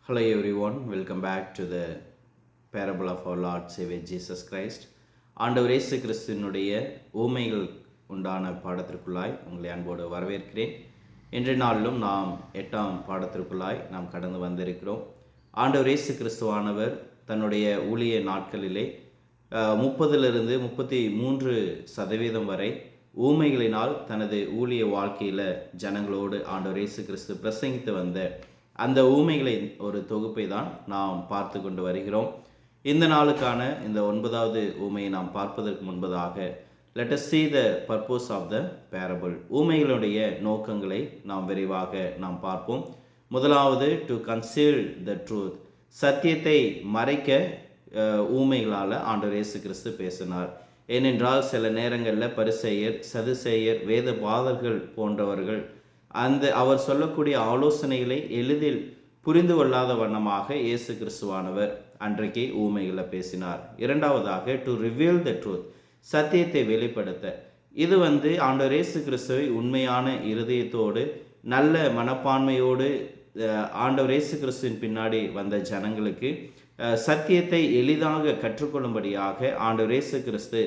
Hello everyone, welcome back to the parable of our Lord Savior Jesus Christ. ஆண்டவர் இயேசு கிறிஸ்துவினுடைய ஊமைகள் உண்டான பாடத்திற்குள்ளாய் உங்களை அன்போடு வரவேற்கிறேன். இன்றைய நாளிலும் நாம் 8ஆம் பாடத்திற்குள்ளாய் நாம் கடந்து வந்திருக்கிறோம். ஆண்டவர் இயேசு கிறிஸ்துவானவர் தன்னுடைய ஊழிய நாட்களிலே 30லிருந்து 33% வரை ஊமைகளினால் தனது ஊழிய வாழ்க்கையில் ஜனங்களோடு ஆண்டவர் இயேசு கிறிஸ்து பிரசங்கித்து வந்த அந்த ஊமைகளின் ஒரு தொகுப்பை தான் நாம் பார்த்து கொண்டு வருகிறோம். இந்த நாளுக்கான இந்த 9வது ஊமையை நாம் பார்ப்பதற்கு முன்பதாக let us see the purpose of the parable. ஊமைகளுடைய நோக்கங்களை நாம் விரைவாக நாம் பார்ப்போம். முதலாவது to conceal the truth. சத்தியத்தை மறைக்க ஊமைகளால் ஆண்டவர் இயேசு கிறிஸ்து பேசினார். ஏனென்றால் சில நேரங்களில் பரிசேயர், சதுசேயர், வேத பாதர்கள் போன்றவர்கள் அவர் சொல்லக்கூடிய ஆலோசனைகளை எளிதில் புரிந்து கொள்ளாத வண்ணமாக இயேசு கிறிஸ்துவானவர் அன்றைக்கு ஊமைகளை பேசினார். இரண்டாவதாக டு ரிவீல் த ட்ரூத், சத்தியத்தை வெளிப்படுத்த. இது ஆண்டவர் இயேசு கிறிஸ்துவை உண்மையான இருதயத்தோடு நல்ல மனப்பான்மையோடு ஆண்டவர் இயேசு கிறிஸ்துவின் பின்னாடி வந்த ஜனங்களுக்கு சத்தியத்தை எளிதாக கற்றுக்கொள்ளும்படியாக ஆண்டவர் இயேசு கிறிஸ்து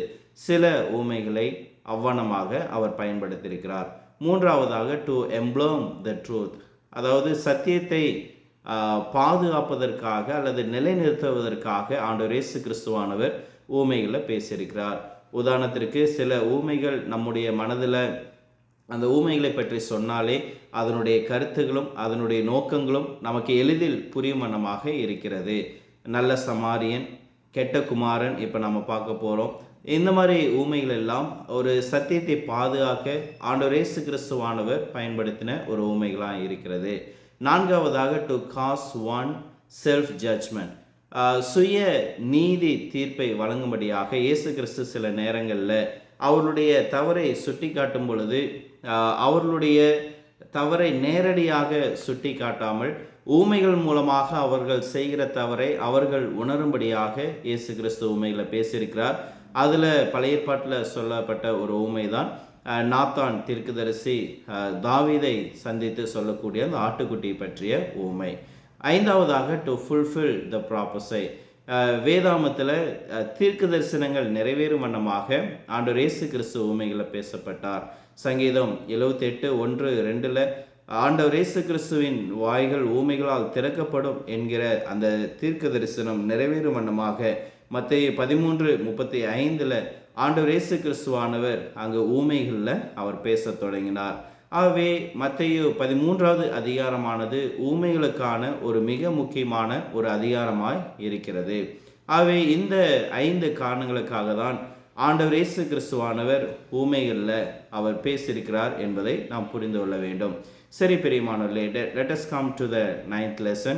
சில ஊமைகளை அவ்வனமாக அவர் பயன்படுத்தியிருக்கிறார். மூன்றாவதாக டு எம்ப்ளம் த ட்ரூத், அதாவது சத்தியத்தை பாதுகாப்பதற்காக அல்லது நிலைநிறுத்துவதற்காக ஆண்டவர் இயேசு கிறிஸ்துவானவர் ஊமைகளை பேசியிருக்கிறார். உதாரணத்திற்கு சில ஊமைகள் நம்முடைய மனதில் அந்த ஊமைகளை பற்றி சொன்னாலே அதனுடைய கருத்துகளும் அதனுடைய நோக்கங்களும் நமக்கு எளிதில் புரியும் வண்ணமாக இருக்கிறது. நல்ல சமாரியன், கெட்ட குமாரன் இப்போ நம்ம பார்க்க போகிறோம். இந்த மாதிரி ஊமைகள் எல்லாம் ஒரு சத்தியத்தை பாதுகாக்க ஆண்டவர் இயேசு கிறிஸ்துவானவர் பயன்படுத்தின ஒரு ஊமைகளாக இருக்கிறது. நான்காவதாக to cause one self judgement, சுய நீதி தீர்ப்பை வழங்கும்படியாக இயேசு கிறிஸ்து சில நேரங்களில் அவர்களுடைய தவறை சுட்டி காட்டும் பொழுது அவர்களுடைய தவறை நேரடியாக சுட்டி காட்டாமல் ஊமைகள் மூலமாக அவர்கள் செய்கிற தவறை அவர்கள் உணரும்படியாக இயேசு கிறிஸ்து ஊமைகளை பேசியிருக்கிறார். அதில் பழைய ஏற்பாட்டில் சொல்லப்பட்ட ஒரு ஊமை தான் நாத்தான் தீர்க்கதரிசி தாவீதை சந்தித்து சொல்லக்கூடிய அந்த ஆட்டுக்குட்டி பற்றிய ஊமை. ஐந்தாவதாக டு ஃபுல்ஃபில் த ப்ராப்பஸை, வேதாமத்தில் தீர்க்க தரிசனங்கள் நிறைவேறும் வண்ணமாக ஆண்டவர் இயேசு கிறிஸ்து ஊமைகளை பேசப்பட்டார். சங்கீதம் 78:1-2 ஆண்டவர் இயேசு கிறிஸ்துவின் வாய்கள் ஊமைகளால் திறக்கப்படும் என்கிற அந்த தீர்க்க தரிசனம் நிறைவேறும் வண்ணமாக மத்தேயு 13:35 ஆண்டவர் இயேசு கிறிஸ்துவானவர் அங்கு ஊமைகளில் அவர் பேசத் தொடங்கினார். ஆகவே மத்தேயு 13வது அதிகாரமானது ஊமைகளுக்கான ஒரு மிக முக்கியமான ஒரு அதிகாரமாய் இருக்கிறது. ஆகவே இந்த 5 காரணங்களுக்காக தான் ஆண்டவர் இயேசு கிறிஸ்துவானவர் ஊமைகளில் அவர் பேசியிருக்கிறார் என்பதை நாம் புரிந்து கொள்ள வேண்டும். சரி பிரியமானவர்களே, let us come to the 9th lesson.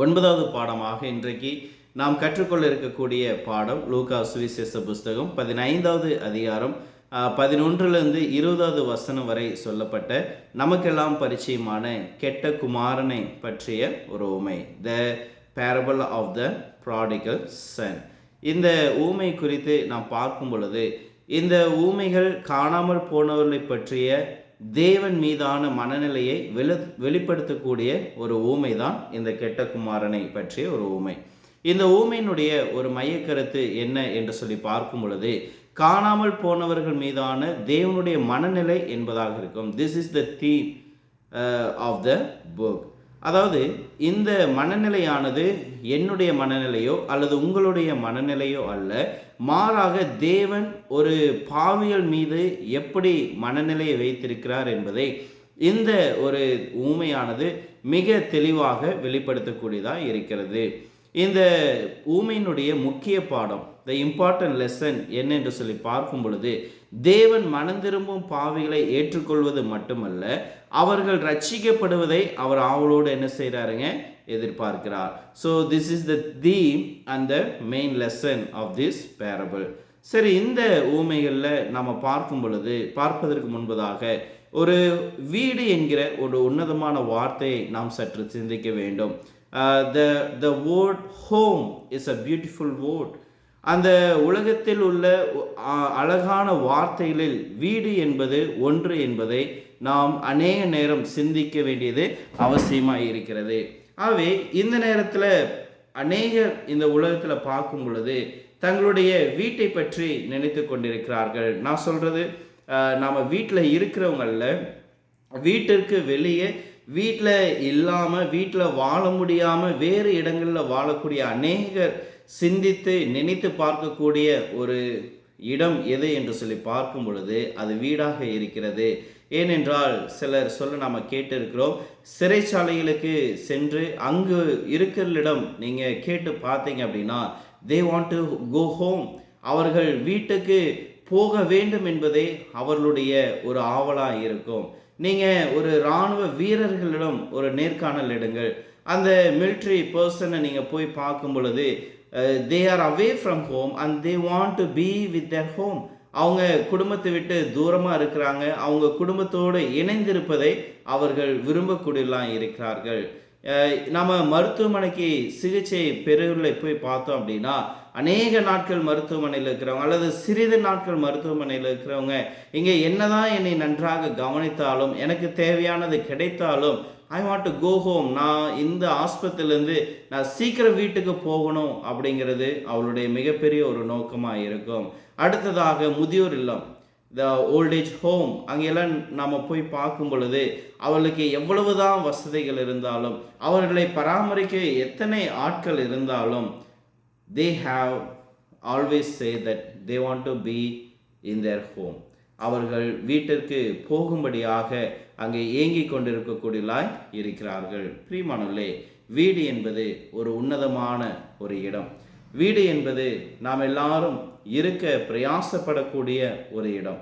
9வது பாடமாக இன்றைக்கு நாம் கற்றுக்கொள்ள இருக்கக்கூடிய பாடம் லூக்கா சுவிசேஷ புஸ்தகம் 15வது அதிகாரம் 11-20 வசனம் வரை சொல்லப்பட்ட நமக்கெல்லாம் பரிச்சயமான கெட்ட குமாரனை பற்றிய ஒரு ஊமை, the parable of the prodigal son. இந்த ஊமை குறித்து நாம் பார்க்கும் பொழுது இந்த ஊமைகள் காணாமல் போனவர்களை பற்றிய தேவன் மீதான மனநிலையை வெளிப்படுத்தக்கூடிய ஒரு ஊமை தான் இந்த கெட்ட குமாரனை பற்றிய ஒரு ஊமை. இந்த ஊமையினுடைய ஒரு மையக்கருத்து என்ன என்று சொல்லி பார்க்கும் பொழுது காணாமல் போனவர்கள் மீதான தேவனுடைய மனநிலை என்பதாக இருக்கும். This is the theme of the book. அதாவது இந்த மனநிலையானது என்னுடைய மனநிலையோ அல்லது உங்களுடைய மனநிலையோ அல்ல, மாறாக தேவன் ஒரு பாவியல் மீது எப்படி மனநிலையை வைத்திருக்கிறார் என்பதை இந்த ஒரு ஊமையானது மிக தெளிவாக வெளிப்படுத்தக்கூடியதாக இருக்கிறது. இந்த ஊமையினுடைய முக்கிய பாடம், த இம்பார்ட்டன்ட் லெசன் என்ன என்று சொல்லி பார்க்கும் பொழுது தேவன் மனம் திரும்பும் பாவிகளை ஏற்றுக்கொள்வது மட்டுமல்ல, அவர்கள் ரட்சிக்கப்படுவதை அவர் ஆவலோடு என்ன செய்கிறாருங்க, எதிர்பார்க்கிறார். So this is the theme and the main lesson of this parable. சரி, இந்த ஊமைகளில் நம்ம பார்ப்பதற்கு முன்பதாக ஒரு வீடு என்கிற ஒரு உன்னதமான வார்த்தையை நாம் சற்று சிந்திக்க வேண்டும். The word home is a beautiful word. அந்த உலகத்தில் உள்ள அழகான வார்த்தைகளில் வீடு என்பது ஒன்று என்பதை நாம் அநேக நேரம் சிந்திக்க வேண்டியது அவசியமாக இருக்கிறது. ஆகவே இந்த நேரத்தில் அநேகர் இந்த உலகத்தில் பார்க்கும் பொழுது தங்களுடைய வீட்டை பற்றி நினைத்து கொண்டிருக்கிறார்கள். நான் சொல்றது நாம் வீட்டில் இருக்கிறவங்கள வீட்டிற்கு வெளியே வீட்டில் இல்லாமல் வீட்டில் வாழ முடியாமல் வேறு இடங்களில் வாழக்கூடிய அநேகர் சிந்தித்து நினைத்து பார்க்கக்கூடிய ஒரு இடம் எது என்று சொல்லி பார்க்கும் பொழுது அது வீடாக இருக்கிறது. ஏனென்றால் சிலர் சொல்ல நாம் கேட்டிருக்கிறோம், சிறைச்சாலைகளுக்கு சென்று அங்கு இருக்கிறிடம் நீங்கள் கேட்டு பார்த்தீங்க அப்படின்னா they want to go home, அவர்கள் வீட்டுக்கு போக வேண்டும் என்பதே அவர்களுடைய ஒரு ஆவலாக இருக்கும். நீங்கள் ஒரு இராணுவ வீரர்களிடம் ஒரு நேர்காணல் எடுங்கள், அந்த மிலிட்ரி பர்சனை நீங்கள் போய் பார்க்கும் பொழுது they are away from home and they want to be with their home. அவங்க குடும்பத்தை விட்டு தூரமாக இருக்கிறாங்க, அவங்க குடும்பத்தோடு இணைந்திருப்பதை அவர்கள் விரும்பக்கூடியலாம் இருக்கிறார்கள். நம்ம மருத்துவமனைக்கு சிகிச்சை பெறுவர்களை போய் பார்த்தோம் அப்படின்னா அநேக நாட்கள் மருத்துவமனையில் இருக்கிறவங்க அல்லது சிறிது நாட்கள் மருத்துவமனையில் இருக்கிறவங்க இங்கே என்னதான் என்னை நன்றாக கவனித்தாலும் எனக்கு தேவையானது கிடைத்தாலும் I want to go home, நான் இந்த ஆஸ்பத்திரியிலேருந்து நான் சீக்கிரம் வீட்டுக்கு போகணும் அப்படிங்கிறது அவளுடைய மிகப்பெரிய ஒரு நோக்கமாக இருக்கும். அடுத்ததாக முதியோர் இல்லம், த ஓல்டேஜ் ஹோம், அங்கெல்லாம் நாம் போய் பார்க்கும் பொழுது அவர்களுக்கு எவ்வளவுதான் வசதிகள் இருந்தாலும் அவர்களை பராமரிக்க எத்தனை ஆட்கள் இருந்தாலும் they have always say that they want to be in their home. அவர்கள் வீட்டிற்கு போகும்படியாக அங்கே ஏங்கி கொண்டிருக்கக்கூடியலாய் இருக்கிறார்கள். பிரியமானவர்களே, வீடு என்பது ஒரு உன்னதமான ஒரு இடம். வீடு என்பது நாம் எல்லாரும் இருக்க பிரயாசப்படக்கூடிய ஒரு இடம்.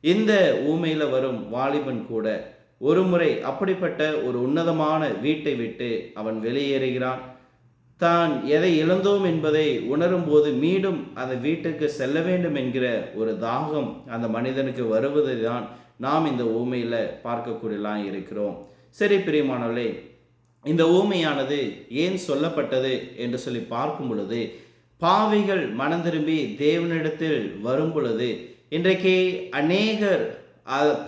இந்த ஊமையில் வரும் வாலிபன் கூட ஒரு முறை அப்படிப்பட்ட ஒரு உன்னதமான வீட்டை விட்டு அவன் வெளியேறுகிறான். தான் எதை இழந்தோம் என்பதை உணரும் போது மீண்டும் அந்த வீட்டுக்கு செல்ல வேண்டும் என்கிற ஒரு தாகம் அந்த மனிதனுக்கு வருவதை தான் நாம் இந்த ஊமையில் பார்க்கக்கூடியலாம் இருக்கிறோம். சரி பிரியமானவர்களே, இந்த ஊமையானது ஏன் சொல்லப்பட்டது என்று சொல்லி பார்க்கும் பொழுது பாவிகள் மனம் திரும்பி தேவனிடத்தில் வரும் பொழுது இன்றைக்கு அநேகர்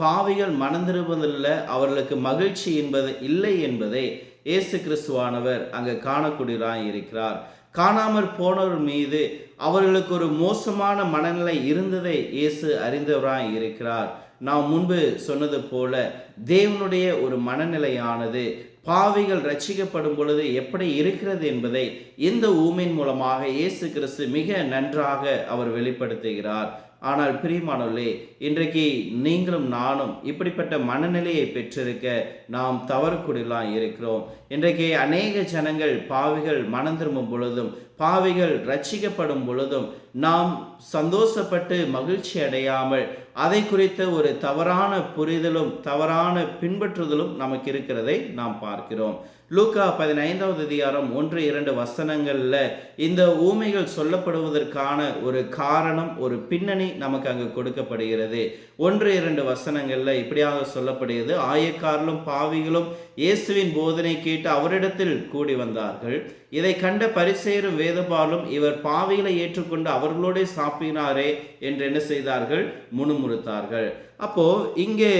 பாவிகள் மனம் திரும்புவதில் அவர்களுக்கு மகிழ்ச்சி என்பது இல்லை என்பதை இயேசு கிறிஸ்துவானவர் அங்கே காணக்கூடியவராய் இருக்கிறார். காணாமற் போனவர் மீது அவர்களுக்கு ஒரு மோசமான மனநிலை இருந்ததை இயேசு அறிந்தவராய் இருக்கிறார். நாம் முன்பு சொன்னது போல தேவனுடைய ஒரு மனநிலையானது பாவிகள் ரட்சிக்கப்படும் பொழுது எப்படி இருக்கிறது என்பதை இந்த ஊமையின் மூலமாக இயேசு கிறிஸ்து மிக நன்றாக அவர் வெளிப்படுத்துகிறார். ஆனால் பிரியமானவர்களே, இன்றைக்கு நீங்களும் நானும் இப்படிப்பட்ட மனநிலையை பெற்றிருக்க நாம் தவறக்கூடியலாம் இருக்கிறோம். இன்றைக்கு அநேக ஜனங்கள் பாவிகள் மனம் திரும்பும் பொழுதும் பாவிகள் ரட்சிக்கப்படும் பொழுதும் நாம் சந்தோஷப்பட்டு மகிழ்ச்சி அடையாமல் அதை குறித்த ஒரு தவறான புரிதலும் தவறான பின்பற்றுதலும் நமக்கு இருக்கிறதை நாம் பார்க்கிறோம். லூக்கா 15வது அதிகாரம் 1-2 வசனங்களில் இந்த ஊமைகள் சொல்லப்படுவதற்கான ஒரு காரணம், ஒரு பின்னணி நமக்கு அங்கு கொடுக்கப்படுகிறது. 1-2 வசனங்களில் இப்படியாக சொல்லப்படுகிறது. ஆயக்காரர்களும் பாவிகளும் இயேசுவின் போதனை கேட்டு அவரிடத்தில் கூடி வந்தார்கள். இதை கண்ட பரிசேயரும் வேதபாலும் இவர் பாவிகளை ஏற்றுக்கொண்டு அவர்களோட சாப்பினாரே என்று என்ன செய்தார்கள்? முணுமுணுத்தார்கள். அப்போ இங்கே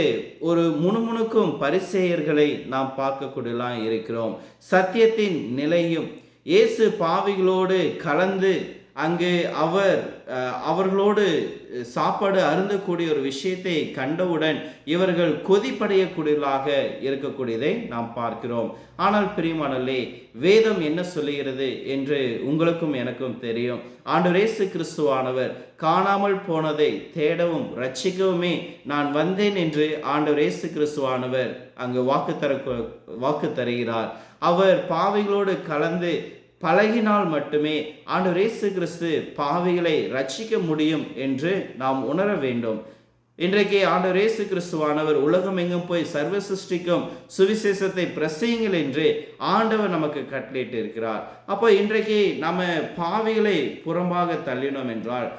ஒரு முணுமுணுக்கும் பரிசேயர்களை நாம் பார்க்கக்கூடியலாம் இருக்கிறோம். சத்தியத்தின் நிலையும் இயேசு பாவிகளோடு கலந்து அங்கு அவர்களோடு சாப்பாடு அருந்தக்கூடிய ஒரு விஷயத்தை கண்டவுடன் இவர்கள் கொதிப்படையக்கூடியவர்களாக இருக்கக்கூடியதை நாம் பார்க்கிறோம். ஆனால் பிரியமானவர்களே, வேதம் என்ன சொல்லுகிறது என்று உங்களுக்கும் எனக்கும் தெரியும். ஆண்டவர் இயேசு கிறிஸ்துவானவர் காணாமல் போனதை தேடவும் ரட்சிக்கவுமே நான் வந்தேன் என்று ஆண்டவர் இயேசு கிறிஸ்துவானவர் அங்கு வாக்கு தருகிறார். அவர் பாவிகளோடு கலந்து பழகினால் மட்டுமே ஆண்டவர் இயேசு கிறிஸ்து பாவிகளை ரட்சிக்க முடியும் என்று நாம் உணர வேண்டும். இன்றைக்கு ஆண்டவர் இயேசு கிறிஸ்துவானவர் உலகம் எங்கும் போய் சர்வ சிருஷ்டிக்கும் சுவிசேஷத்தை பிரசையுங்கள் என்று ஆண்டவர் நமக்கு கட்டளையிட்டு இருக்கிறார். அப்போ இன்றைக்கு நம்ம பாவிகளை புறம்பாக தள்ளினோம் என்றால்,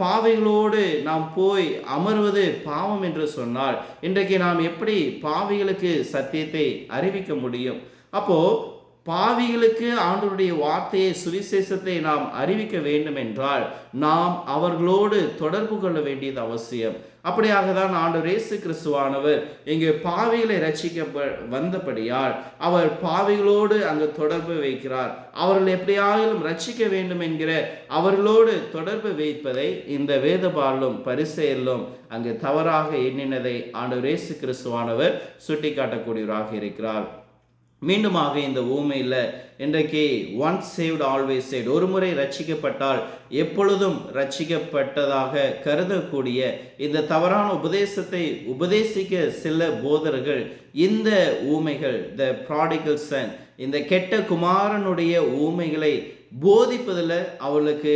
பாவிகளோடு நாம் போய் அமர்வது பாவம் என்று சொன்னால் இன்றைக்கு நாம் எப்படி பாவிகளுக்கு சத்தியத்தை அறிவிக்க முடியும்? அப்போ பாவிகளுக்கு ஆண்டவருடைய வார்த்தையை, சுவிசேஷத்தை நாம் அறிவிக்க வேண்டும் என்றால் நாம் அவர்களோடு தொடர்பு கொள்ள வேண்டியது அவசியம். அப்படியாக தான் ஆண்டவர் இயேசு கிறிஸ்துவானவர் இங்கு பாவிகளை ரட்சிக்க வந்தபடியால் அவர் பாவிகளோடு அங்கு தொடர்பு வைக்கிறார். அவர்கள் எப்படியாலும் ரட்சிக்க வேண்டும் என்கிற அவர்களோடு தொடர்பு வைப்பதை இந்த வேதபாலும் பரிசேயரும் அங்கு தவறாக எண்ணினதை ஆண்டவர் இயேசு கிறிஸ்துவானவர் சுட்டி காட்டக்கூடியவராக இருக்கிறார். மீண்டுமாக இந்த ஊமையில் இன்றைக்கு ஒன்ஸ் சேவ்டு ஆல்வேஸ் சேவ்டு, ஒரு முறை ரட்சிக்கப்பட்டால் எப்பொழுதும் ரட்சிக்கப்பட்டதாக கருதக்கூடிய இந்த தவறான உபதேசத்தை உபதேசிக்க சில போதர்கள் இந்த ஊமைகள், த ப்ராடிகல் சன், இந்த கெட்ட குமாரனுடைய ஊமைகளை போதிப்பதில் அவளுக்கு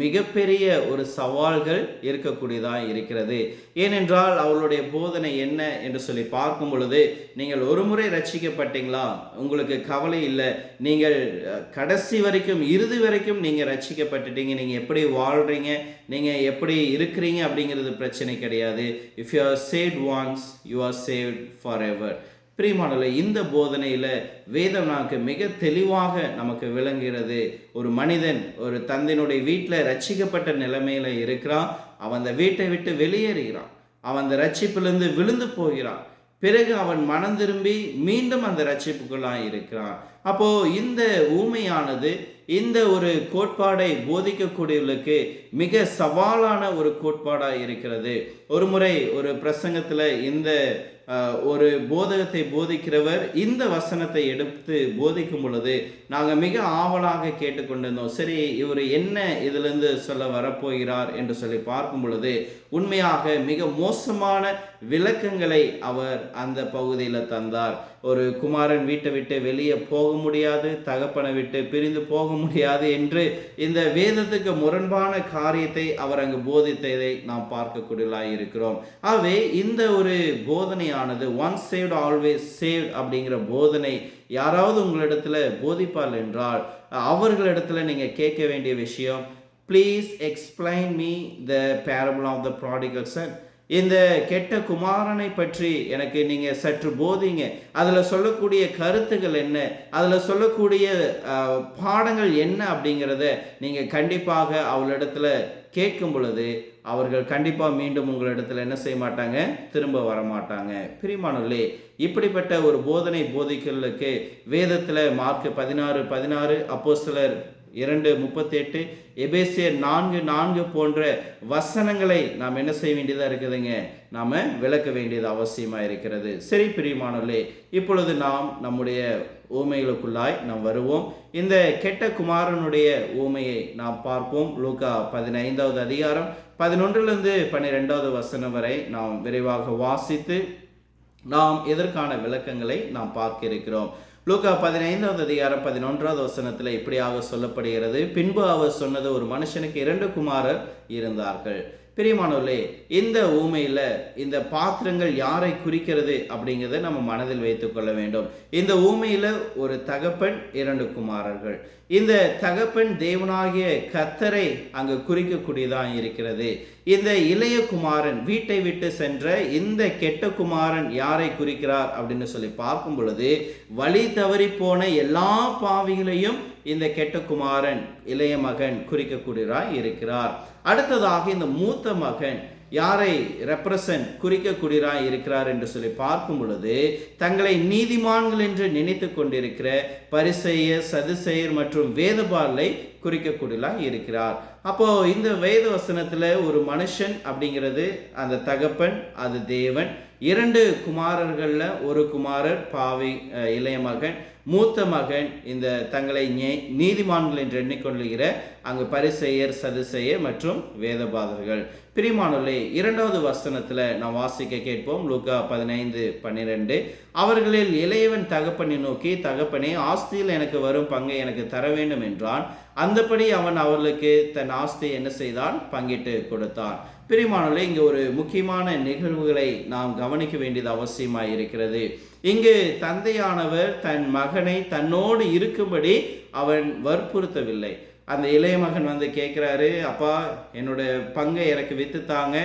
மிகப்பெரிய ஒரு சவால்கள் இருக்கக்கூடியதாக இருக்கிறது. ஏனென்றால் அவளுடைய போதனை என்ன என்று சொல்லி பார்க்கும் பொழுது, நீங்கள் ஒரு முறை ரட்சிக்கப்பட்டீங்களா, உங்களுக்கு கவலை இல்லை, நீங்கள் கடைசி வரைக்கும் இறுதி வரைக்கும் நீங்கள் ரட்சிக்கப்பட்டுட்டீங்க, நீங்கள் எப்படி வாழ்கிறீங்க, நீங்கள் எப்படி இருக்கிறீங்க அப்படிங்கிறது பிரச்சனை கிடையாது. If you are saved once you are saved for ever. பிரியமானவர்களே, இந்த போதனையில் வேதம் நமக்கு மிக தெளிவாக நமக்கு விளங்குகிறது. ஒரு மனிதன் ஒரு தந்தையினுடைய வீட்டில் ரட்சிக்கப்பட்ட நிலைமையில் இருக்கிறான், அவன் அந்த வீட்டை விட்டு வெளியேறுகிறான், அவன் அந்த ரட்சிப்பிலிருந்து விழுந்து போகிறான், பிறகு அவன் மனம் திரும்பி மீண்டும் அந்த ரட்சிப்புக்குள்ளாக இருக்கிறான். அப்போ இந்த ஊமையானது இந்த ஒரு கோட்பாடை போதிக்கக்கூடியவர்களுக்கு மிக சவாலான ஒரு கோட்பாடாக இருக்கிறது. ஒரு முறை ஒரு பிரசங்கத்தில் இந்த ஒரு போதகத்தை போதிக்கிறவர் இந்த வசனத்தை எடுத்து போதிக்கும் பொழுது நாங்கள் மிக ஆவலாக கேட்டுக்கொண்டிருந்தோம். சரி, இவர் என்ன இதிலிருந்து சொல்ல வரப்போகிறார் என்று சொல்லி பார்க்கும் பொழுது உண்மையாக மிக மோசமான விளக்கங்களை அவர் அந்த பகுதியில் தந்தார். ஒரு குமாரன் வீட்டை விட்டு வெளியே போக முடியாது, தகப்பனை விட்டு பிரிந்து போக முடியாது என்று இந்த வேதத்துக்கு முரண்பான காரியத்தை அவர் அங்கு போதித்ததை நாம் பார்க்கக்கூடியதாக இருக்கிறோம். ஆகவே இந்த ஒரு போதனையானது ஒன்ஸ் சேவ்ட் ஆல்வேஸ் சேவ்ட் அப்படிங்கிற போதனை யாராவது உங்களிடத்துல போதிப்பார் என்றால் அவர்களிடத்துல நீங்க கேட்க வேண்டிய விஷயம், please explain me the parable of the prodigal son. இந்த கெட்ட குமாரனை பற்றி எனக்கு நீங்கள் சற்று போதிங்க. அதில் சொல்லக்கூடிய கருத்துக்கள் என்ன, அதில் சொல்லக்கூடிய பாடங்கள் என்ன அப்படிங்கிறத நீங்கள் கண்டிப்பாக அவளிடத்துல கேட்கும் பொழுது அவர்கள் கண்டிப்பாக மீண்டும் உங்களிடத்துல என்ன செய்ய மாட்டாங்க, திரும்ப வரமாட்டாங்க. பிரியமானவர்களே, இப்படிப்பட்ட ஒரு போதனை போதிக்கிறதுக்கு வேதத்தில் மார்க் 16:16, அப்போஸ்தலர் 2:38, எபேசியர் 4:4 போன்ற வசனங்களை நாம் என்ன செய்ய வேண்டியதாக இருக்குதுங்க, நாம் விளக்க வேண்டியது அவசியமாக இருக்கிறது. சரி பிரியமானவர்களே, இப்பொழுது நாம் நம்முடைய ஊமைகளுக்குள்ளாய் நாம் வருவோம். இந்த கெட்ட குமாரனுடைய ஊமையை நாம் பார்ப்போம். லூக்கா 15வது அதிகாரம் 11லிருந்து 12வது வசனம் வரை நாம் விரைவாக வாசித்து நாம் இதற்கான விளக்கங்களை நாம் பார்க்க இருக்கிறோம். லூக்கா 15வது அதிகாரம் 11வது வசனத்தில் இப்படியாக சொல்லப்படுகிறது. பின்பு அவர் சொன்னது, ஒரு மனுஷனுக்கு 2 குமாரர் இருந்தார்கள். பிரியமானவர்களே, இந்த ஊமையில் இந்த பாத்திரங்கள் யாரை குறிக்கிறது அப்படிங்கிறத நம்ம மனதில் வைத்துக் கொள்ள வேண்டும். இந்த ஊமையில் ஒரு தகப்பன், 2 குமாரர்கள். இந்த தகப்பன் தேவனாகிய கர்த்தரை அங்கு குறிக்கக்கூடியதான் இருக்கிறது. இந்த இளைய குமாரன் வீட்டை விட்டு சென்ற இந்த கெட்ட குமாரன் யாரை குறிக்கிறார் அப்படின்னு சொல்லி பார்க்கும் பொழுது வழி தவறி போன எல்லா பாவிகளையும் இந்த கெட்ட குமாரன் இளைய மகன் குறிக்கக்கூடியவராய் இருக்கிறார். அடுத்ததாக இந்த மூத்த மகன் யாரை ரெப்ரசன்ட் குறிக்கக்கூடியராய் இருக்கிறார் என்று சொல்லி பார்க்கும் பொழுது தங்களை நீதிமான்கள் என்று நினைத்து கொண்டிருக்கிற பரிசேயர், சதுசேயர் மற்றும் வேதபாலை குறிக்கக்கூடியராய் இருக்கிறார். அப்போ இந்த வேத வசனத்துல ஒரு மனுஷன் அப்படிங்கிறது அந்த தகப்பன், அது தேவன். 2 குமாரர்கள்ல ஒரு குமாரர் பாவி இளைய மகன், மூத்த மகன் இந்த தங்களை நீதிமான்கள் என்று எண்ணிக்கொள்ளுகிற அங்கு பரிசேயர், சதுசேயர் மற்றும் வேதபாதர்கள். பிரியமானவர்களே, 2வது வசனத்துல நாம் வாசிக்க கேட்போம். லூக்கா 15:12, அவர்களில் இளையவன் தகப்பனை நோக்கி, தகப்பனே, ஆஸ்தியில் எனக்கு வரும் பங்கை எனக்கு தர வேண்டும் என்றான். அந்தபடி அவன் அவர்களுக்கு தன் ஆஸ்தியை என்ன செய்தான், பங்கிட்டு கொடுத்தான். பிரியமானவர்களே, இங்கு ஒரு முக்கியமான நிகழ்வுகளை நாம் கவனிக்க வேண்டியது அவசியமாக இருக்கிறது. இங்கு தந்தையானவர் தன் மகனை தன்னோடு இருக்கும்படி அவன் வற்புறுத்தவில்லை. அந்த இளைய மகன் வந்து கேட்குறாரு, அப்பா என்னோட பங்கை எனக்கு வித்துத்தாங்க,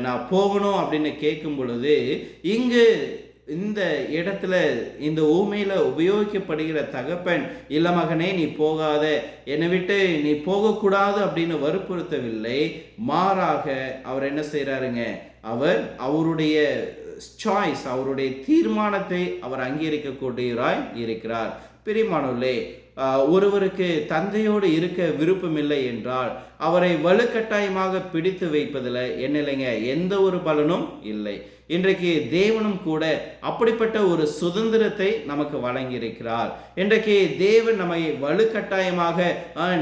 நான் போகணும் அப்படின்னு கேட்கும் பொழுது இங்கு இந்த இடத்துல இந்த ஊமையில உபயோகிக்கப்படுகிற தகப்பன், இல்ல மகனே நீ போகாத, என்னை விட்டு நீ போகக்கூடாது அப்படின்னு வற்புறுத்தவில்லை. மாறாக அவர் என்ன செய்யறாருங்க, அவர் அவருடைய சாய்ஸ், அவருடைய தீர்மானத்தை அவர் அங்கீகரிக்கக்கூடியவராய் இருக்கிறார். பிரியமானவர்களே, ஒருவருக்கு தந்தையோடு இருக்க விருப்பம் இல்லை என்றால் அவரை வலுக்கட்டாயமாக பிடித்து வைப்பதில் என்ன இல்லைங்க, எந்த ஒரு பலனும் இல்லை. இன்றைக்கு தேவனும் கூட அப்படிப்பட்ட ஒரு சுதந்திரத்தை நமக்கு வழங்கியிருக்கிறார். இன்றைக்கு தேவன் நம்மை வலுக்கட்டாயமாக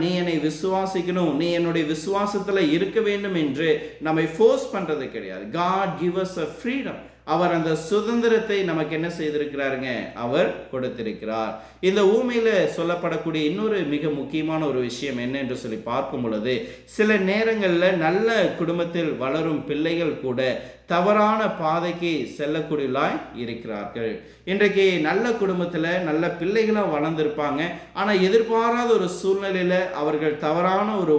நீ என்னை விசுவாசிக்கணும், நீ என்னுடைய விசுவாசத்தில் இருக்க வேண்டும் என்று நம்மை ஃபோர்ஸ் பண்றது கிடையாது. God give us a freedom. அவர் அந்த சுதந்திரத்தை நமக்கு என்ன செய்திருக்கிறாருங்க, அவர் கொடுத்திருக்கிறார். இந்த ஊமையில சொல்லப்படக்கூடிய இன்னொரு மிக முக்கியமான ஒரு விஷயம் என்ன என்று சொல்லி பார்க்கும் பொழுது, சில நேரங்களில் நல்ல குடும்பத்தில் வளரும் பிள்ளைகள் கூட தவறான பாதைக்கு செல்லக்கூடியவர்களாய் இருக்கிறார்கள். இன்றைக்கு நல்ல குடும்பத்தில் நல்ல பிள்ளைகளாக வளர்ந்துருப்பாங்க, ஆனால் எதிர்பாராத ஒரு சூழ்நிலையில் அவர்கள் தவறான ஒரு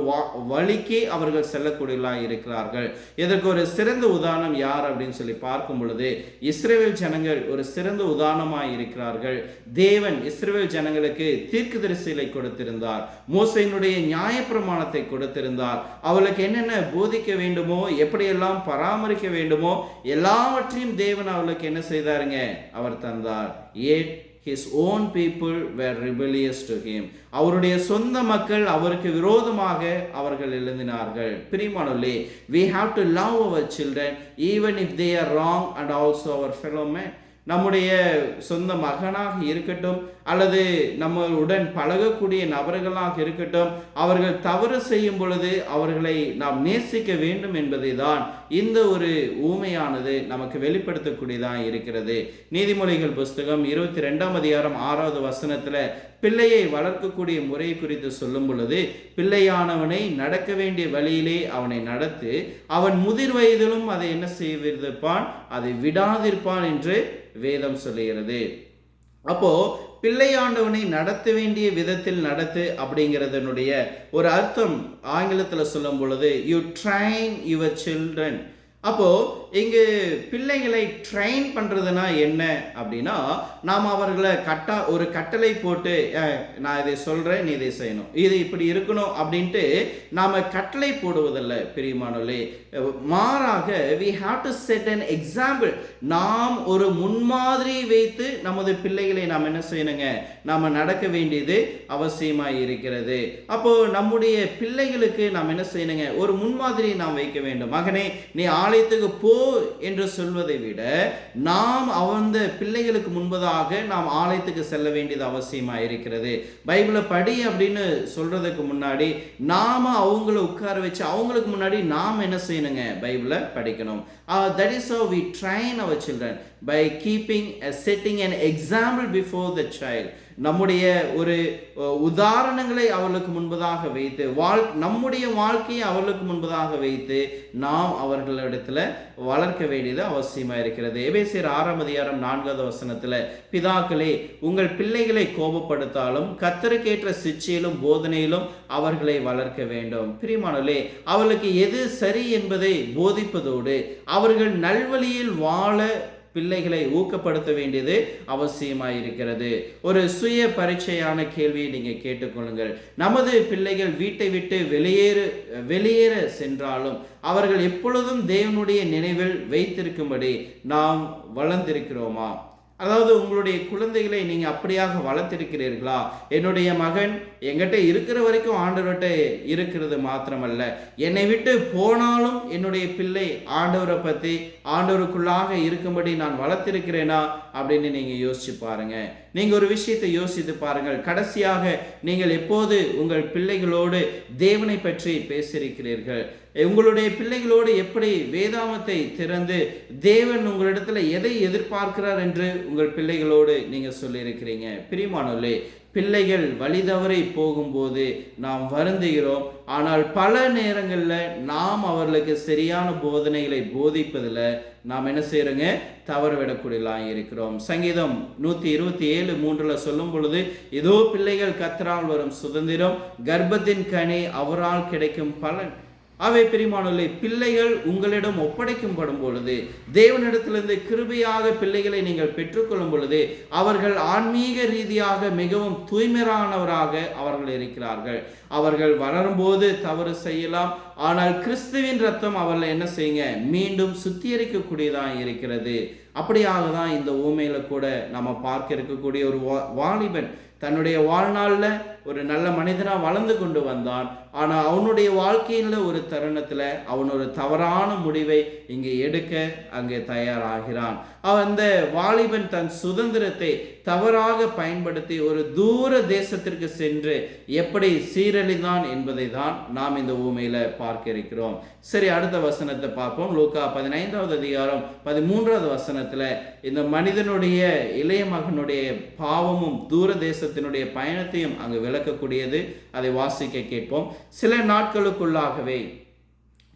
வழிக்கு அவர்கள் செல்லக்கூடியவர்களாக இருக்கிறார்கள். இதற்கு ஒரு சிறந்த உதாரணம் யார் அப்படின்னு சொல்லி பார்க்கும் பொழுது, இஸ்ரவேல் ஜனங்கள் ஒரு சிறந்த உதாரணமாக இருக்கிறார்கள். தேவன் இஸ்ரவேல் ஜனங்களுக்கு தீர்க்கதரிசிகளை கொடுத்திருந்தார், மோசேயினுடைய நியாயப்பிரமாணத்தை கொடுத்திருந்தார். அவளுக்கு என்னென்ன போதிக்க வேண்டுமோ, எப்படியெல்லாம் பராமரிக்க வேண்டுமோ எல்லாவற்றையும் தேவன் அவளுக்கு என்ன செய்தாருங்க, அவர் தந்தார். Yet his own people were rebellious to him. அவருடைய சொந்த மக்கள் அவருக்கு விரோதமாக அவர்கள் எழுந்தினார்கள். பிரியமானவர்களே, we have to love our children even if they are wrong and also our fellow men. நம்முடைய சொந்த மகனாக இருக்கட்டும் அல்லது நம்மளுடன் பழகக்கூடிய நபர்களாக இருக்கட்டும், அவர்கள் தவறு செய்யும் பொழுது அவர்களை நாம் நேசிக்க வேண்டும் என்பதை தான் இந்த ஒரு ஊமையானது நமக்கு வெளிப்படுத்தக்கூடியதாக இருக்கிறது. நீதிமொழிகள் புஸ்தகம் 22ஆம் அதிகாரம் 6வது வசனத்துல பிள்ளையை வளர்க்கக்கூடிய முறை குறித்து சொல்லும் பொழுது, பிள்ளையானவனை நடக்க வேண்டிய வழியிலே அவனை நடத்து, அவன் முதிர் வயதிலும் அதை என்ன செய்திருப்பான், அதை விடாதிருப்பான் என்று வேதம் சொல்லுகிறது. அப்போ பிள்ளையாண்டவனை நடத்த வேண்டிய விதத்தில் நடத்து அப்படிங்கிறதனுடைய ஒரு அர்த்தம் ஆங்கிலத்தில் சொல்லும் பொழுது, யூ ட்ரைன் யுவர் சில்ட்ரன். அப்போ இங்கு பிள்ளைகளை ட்ரெயின் பண்றதுனா என்ன அப்படின்னா, நாம் அவர்களை ஒரு கட்டளை போட்டு நான் இதை சொல்றேன் நீ இதை செய்யணும், இது இப்படி இருக்கணும் அப்படின்ட்டு நாம கட்டளை போடுவதில்லை பிரியமானவர்களே. மாறாக we have to set an example. நாம் ஒரு முன்மாதிரி வைத்து நமது பிள்ளைகளை நாம் என்ன செய்யணுங்க, நாம நடக்க வேண்டியது அவசியமாய் இருக்கிறது. அப்போ நம்முடைய பிள்ளைகளுக்கு நாம் என்ன செய்யணுங்க, ஒரு முன்மாதிரி நாம் வைக்க வேண்டும். மகனே நீ ஆலயத்துக்கு போ என்று சொல்வதை விட நாம் அந்த பிள்ளைகளுக்கு முன்பதாக நாம் ஆலயத்துக்கு செல்ல வேண்டியது அவசியமா இருக்கிறது. பைபிளை படி அப்படின்னு சொல்றதுக்கு முன்னாடி நாம அவங்கள உட்கார வச்சு அவங்களுக்கு முன்னாடி நாம் என்ன செய்யணுங்க, பைபிளை படிக்கணும். That is how we train our children, by setting an example before the child. நம்முடைய ஒரு உதாரணங்களை அவர்களுக்கு முன்பதாக வைத்து நம்முடைய வாழ்க்கையை அவர்களுக்கு முன்பதாக வைத்து நாம் அவர்களிடத்துல வளர்க்க வேண்டியது அவசியமா இருக்கிறது. எபேசியர் 6ஆம் அதிகாரம் 4வது வசனத்துல, பிதாக்களே உங்கள் பிள்ளைகளை கோபப்படுத்தாலும் கர்த்தருக்கேற்ற சிட்சையிலும் போதனையிலும் அவர்களை வளர்க்க வேண்டும். பிரியமானவர்களே, அவர்களுக்கு எது சரி என்பதை போதிப்பதோடு அவர்கள் நல்வழியில் வாழ பிள்ளைகளை ஊக்கப்படுத்த வேண்டியது அவசியமாயிருக்கிறது. ஒரு சுய பரீட்சையான கேள்வியை நீங்க கேட்டுக்கொள்ளுங்கள். நமது பிள்ளைகள் வீட்டை விட்டு வெளியேற சென்றாலும் அவர்கள் எப்பொழுதும் தேவனுடைய நினைவில் வைத்திருக்கும்படி நாம் வளர்ந்திருக்கிறோமா? அதாவது உங்களுடைய குழந்தைகளை நீங்க அப்படியாக வளர்த்திருக்கிறீர்களா? என்னுடைய மகன் என்கிட்ட இருக்கிற வரைக்கும் ஆண்டவர்கிட்ட இருக்கிறது மாத்திரமல்ல, என்னை விட்டு போனாலும் என்னுடைய பிள்ளை ஆண்டவரை பத்தி ஆண்டவருக்குள்ளாக இருக்கும்படி நான் வளர்த்திருக்கிறேனா அப்படின்னு நீங்க யோசிச்சு பாருங்க. நீங்க ஒரு விஷயத்தை யோசித்து பாருங்கள். கடைசியாக நீங்கள் எப்போது உங்கள் பிள்ளைகளோடு தேவனை பற்றி பேசியிருக்கிறீர்கள்? உங்களுடைய பிள்ளைகளோடு எப்படி வேதாமத்தை திறந்து தேவன் உங்களிடத்துல எதை எதிர்பார்க்கிறார் என்று உங்கள் பிள்ளைகளோடு நீங்க சொல்லியிருக்கிறீங்க? பிரியமானவர்களே, பிள்ளைகள் வழிதவறி போகும்போது நாம் வருந்துகிறோம். ஆனால் பல நேரங்களில் நாம் அவர்களுக்கு சரியான போதனைகளை போதிப்பதில் நாம் என்ன செய்யறோங்க, தவறு விடக்கூடியலாம் இருக்கிறோம். சங்கீதம் 127:3 சொல்லும் பொழுது, இதோ பிள்ளைகள் கர்த்தரால் வரும் சுதந்திரம், கர்ப்பத்தின் கனி அவரால் கிடைக்கும் பலன். அவை பிரியமானவர்களே, பிள்ளைகள் உங்களிடம் ஒப்படைக்கப்படும் பொழுது, தேவனிடத்திலிருந்து கிருபையாக பிள்ளைகளை நீங்கள் பெற்றுக்கொள்ளும் பொழுது, அவர்கள் ஆன்மீக ரீதியாக மிகவும் தூய்மையானவராக அவர்கள் இருக்கிறார்கள். அவர்கள் வளரும்போது தவறு செய்யலாம், ஆனால் கிறிஸ்துவின் ரத்தம் அவர்களை என்ன செய்யுங்க, மீண்டும் சுத்திகரிக்கக்கூடியதாக இருக்கிறது. அப்படியாக தான் இந்த ஊமையில கூட நம்ம பார்க்க இருக்கக்கூடிய ஒரு வாலிபன் தன்னுடைய வாழ்நாளில் ஒரு நல்ல மனிதனாக வளர்ந்து கொண்டு வந்தான். ஆனால் அவனுடைய வாழ்க்கையில் ஒரு தருணத்தில் அவன் ஒரு தவறான முடிவை இங்கே எடுக்க அங்கே தயாராகிறான். அந்த வாலிபன் தன் சுதந்திரத்தை தவறாக பயன்படுத்தி ஒரு தூர தேசத்திற்கு சென்று எப்படி சீரழிந்தான் என்பதை தான் நாம் இந்த ஊமையில பார்க்க இருக்கிறோம். சரி, அடுத்த வசனத்தை பார்ப்போம். லூக்கா 15வது அதிகாரம் 13வது வசனத்துல இந்த மனிதனுடைய இளைய மகனுடைய பாவமும் தூர தேசத்தினுடைய பயணத்தையும் அங்கு விளக்கக்கூடியது. அதை வாசிக்க கேட்போம். சில நாட்களுக்குள்ளாகவே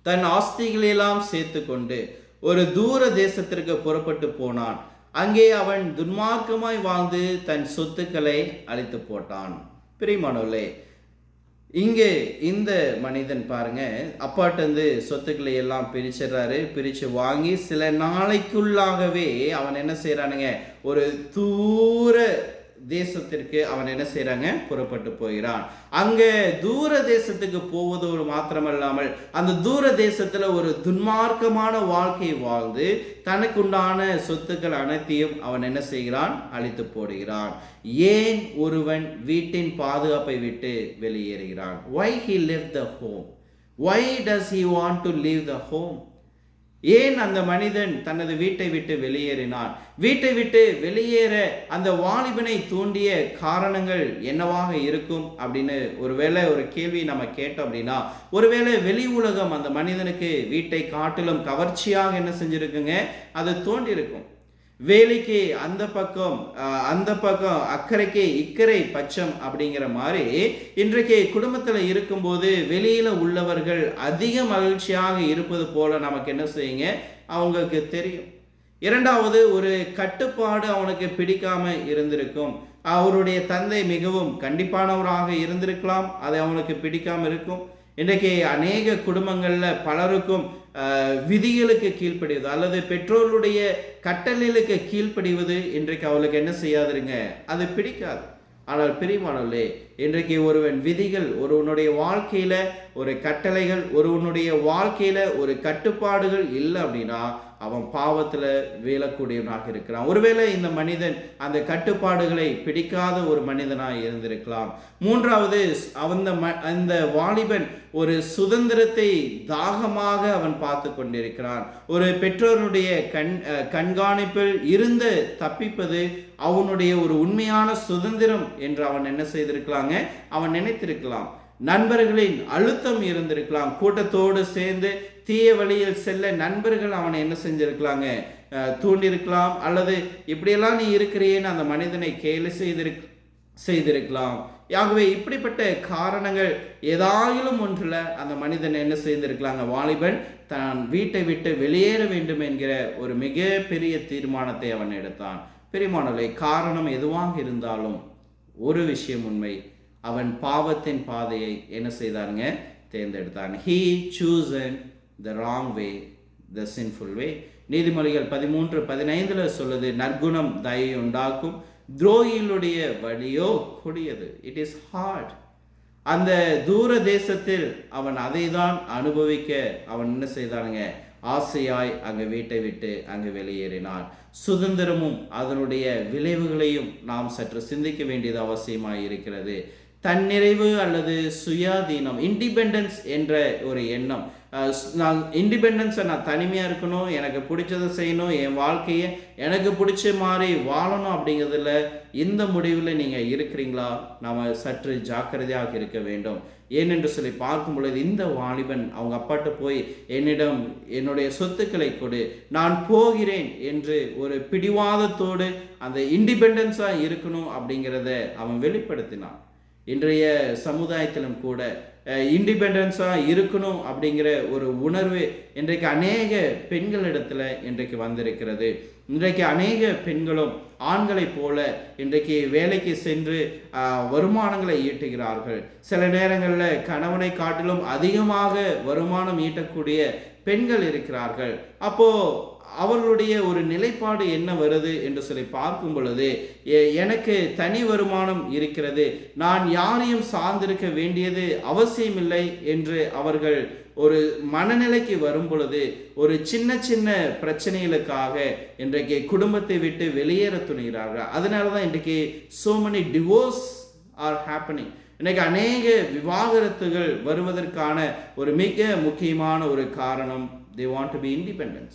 தன் ஆஸ்திகளெல்லாம் சேர்த்து கொண்டு ஒரு தூர தேசத்திற்கு புறப்பட்டு போனான். அங்கே அவன் துன்மார்க்கமாய் வாழ்ந்து தன் சொத்துக்களை அழித்து போட்டான். பிரியமானவர்களே, இங்கே இந்த மனிதன் பாருங்க, அப்பாட்டு சொத்துக்களை எல்லாம் பிரிச்சு வாங்கி சில நாளைக்குள்ளாகவே அவன் என்ன செய்யறானுங்க, ஒரு தூர தேசத்திற்கு அவன் என்ன செய்யறாங்க, புறப்பட்டு போகிறான். அங்க தூர தேசத்துக்கு போவதோடு மாத்திரமல்லாமல் அந்த தூர தேசத்துல ஒரு துன்மார்க்கமான வாழ்க்கை வாழ்ந்து தனக்குண்டான சொத்துக்கள் அனைத்தையும் அவன் என்ன செய்கிறான், அழித்து போடுகிறான். ஏன் ஒருவன் வீட்டின் பாதுகாப்பை விட்டு வெளியேறுகிறான்? Why he left the home? Why does he want to leave the home? ஏன் அந்த மனிதன் தனது வீட்டை விட்டு வெளியேறினான்? வீட்டை விட்டு வெளியேற அந்த வாலிபனை தூண்டிய காரணங்கள் என்னவாக இருக்கும் அப்படின்னு ஒருவேளை ஒரு கேள்வி நம்ம கேட்டோம் அப்படின்னா, ஒருவேளை வெளி உலகம் அந்த மனிதனுக்கு வீட்டை காட்டிலும் கவர்ச்சியாக என்ன செஞ்சிருக்குங்க, அது தோண்டி இருக்கும். வேலைக்கு அந்த பக்கம் அக்கறைக்கு இக்கரை பச்சம் அப்படிங்கிற மாதிரி இன்றைக்கு குடும்பத்தில் இருக்கும்போது வெளியில உள்ளவர்கள் அதிக மகிழ்ச்சியாக இருப்பது போல நமக்கு என்ன செய்யுங்க, அவங்களுக்கு தெரியும். இரண்டாவது, ஒரு கட்டுப்பாடு அவனுக்கு பிடிக்காம இருந்திருக்கும். அவருடைய தந்தை மிகவும் கண்டிப்பானவராக இருந்திருக்கலாம், அது அவனுக்கு பிடிக்காம இருக்கும். இன்றைக்கு அநேக குடும்பங்கள்ல பலருக்கும் விதிகளுக்கு கீழ்ப்படிவது அல்லது பெற்றோருடைய கட்டளைகளுக்கு கீழ்ப்படிவது இன்றைக்கு அவளுக்கு என்ன செய்யாதுங்க, அது பிடிக்காது. ஆனால் பிரியமானவர்களே, இன்றைக்கு ஒருவன் விதிகள், ஒருவனுடைய வாழ்க்கையில ஒரு கட்டளைகள், ஒருவனுடைய வாழ்க்கையில ஒரு கட்டுப்பாடுகள் இல்லை அப்படின்னா அவன் பாவத்துல வீழக்கூடியவனாக இருக்கிறான். ஒருவேளை இந்த மனிதன் அந்த கட்டுப்பாடுகளை பிடிக்காத ஒரு மனிதனாக இருந்திருக்கலாம். மூன்றாவது, அந்த வாலிபன் ஒரு சுதந்திரத்தை தாகமாக அவன் பார்த்து கொண்டிருக்கிறான். ஒரு பெற்றோருடைய கண்காணிப்பில் இருந்து தப்பிப்பது அவனுடைய ஒரு உண்மையான சுதந்திரம் என்று அவன் என்ன செய்திருக்கலாங்க, அவன் நினைத்திருக்கலாம். நண்பர்களின் அழுத்தம் இருந்திருக்கலாம். கூட்டத்தோடு சேர்ந்து தீய வழியில் செல்ல நண்பர்கள் அவனை என்ன செஞ்சிருக்கலாங்க, தூண்டிருக்கலாம். அல்லது இப்படியெல்லாம் நீ இருக்கிறேன்னு அந்த மனிதனை கேலி செய்திருக்கலாம். ஆகவே இப்படிப்பட்ட காரணங்கள் ஏதாயிலும் ஒன்றில் அந்த மனிதன் என்ன செய்திருக்கலாங்க, வாலிபன் தான் வீட்டை விட்டு வெளியேற வேண்டும் என்கிற ஒரு மிக பெரிய தீர்மானத்தை அவன் எடுத்தான். பிரியமானவர்களே, காரணம் எதுவாக இருந்தாலும் ஒரு விஷயம் உண்மை, அவன் பாவத்தின் பாதையை என்ன செய்தாருங்க, தேர்ந்தெடுத்தான். He chosen the wrong way, the sinful way. நீதிமொழிகள் 13:15 சொல்லுது, நற்குணம் தயை உண்டாக்கும், துரோகிகளுடைய வழியோ கொடியது. It is hard. அந்த தூர தேசத்தில் அவன் அதை தான் அனுபவிக்க அவன் என்ன செய்தானுங்க, ஆசையாய் அங்கு வீட்டை விட்டு அங்கு வெளியேறினான். சுதந்திரமும் அதனுடைய விளைவுகளையும் நாம் சற்று சிந்திக்க வேண்டியது அவசியமாய் இருக்கிறது. தன்னிறைவு அல்லது சுயாதீனம், இண்டிபெண்டன்ஸ் என்ற ஒரு எண்ணம், நான் இண்டிபெண்டன்ஸை நான் தனிமையாக இருக்கணும், எனக்கு பிடிச்சதை செய்யணும், என் வாழ்க்கையை எனக்கு பிடிச்ச மாதிரி வாழணும் அப்படிங்கிறதுல இந்த முடிவில் நீங்கள் இருக்கிறீங்களா? நாம் சற்று ஜாக்கிரதையாக இருக்க வேண்டும். ஏனென்று சொல்லி பார்க்கும் பொழுது இந்த வாலிபன் அவங்க அப்பாட்ட போய் என்னிடம் என்னுடைய சொத்துக்களை கொடு, நான் போகிறேன் என்று ஒரு பிடிவாதத்தோடு அந்த இண்டிபெண்டன்ஸாக இருக்கணும் அப்படிங்கிறத அவன் வெளிப்படுத்தினான். இன்றைய சமுதாயத்திலும் கூட இண்டிபெண்டன்ஸாக இருக்கணும் அப்படிங்கிற ஒரு உணர்வு இன்றைக்கு அநேக பெண்களிடத்துல இன்றைக்கு வந்திருக்கிறது. இன்றைக்கு அநேக பெண்களும் ஆண்களைப் போல இன்றைக்கு வேலைக்கு சென்று வருமானங்களை ஈட்டுகிறார்கள். சில நேரங்களில் கணவனை காட்டிலும் அதிகமாக வருமானம் ஈட்டக்கூடிய பெண்கள் இருக்கிறார்கள். அப்போ அவர்களுடைய ஒரு நிலைப்பாடு என்ன வருது என்று சொல்லி பார்க்கும் பொழுது, எனக்கு தனி வருமானம் இருக்கிறது, நான் யாரையும் சார்ந்திருக்க வேண்டியது அவசியமில்லை என்று அவர்கள் ஒரு மனநிலைக்கு வரும் பொழுது, ஒரு சின்ன சின்ன பிரச்சனைகளுக்காக இன்றைக்கு குடும்பத்தை விட்டு வெளியேற துணிகிறார்கள். அதனால தான் இன்றைக்கு so many divorce are happening. இன்றைக்கு அநேக விவாகரத்துகள் வருவதற்கான ஒரு மிக முக்கியமான ஒரு காரணம், they want to be independent.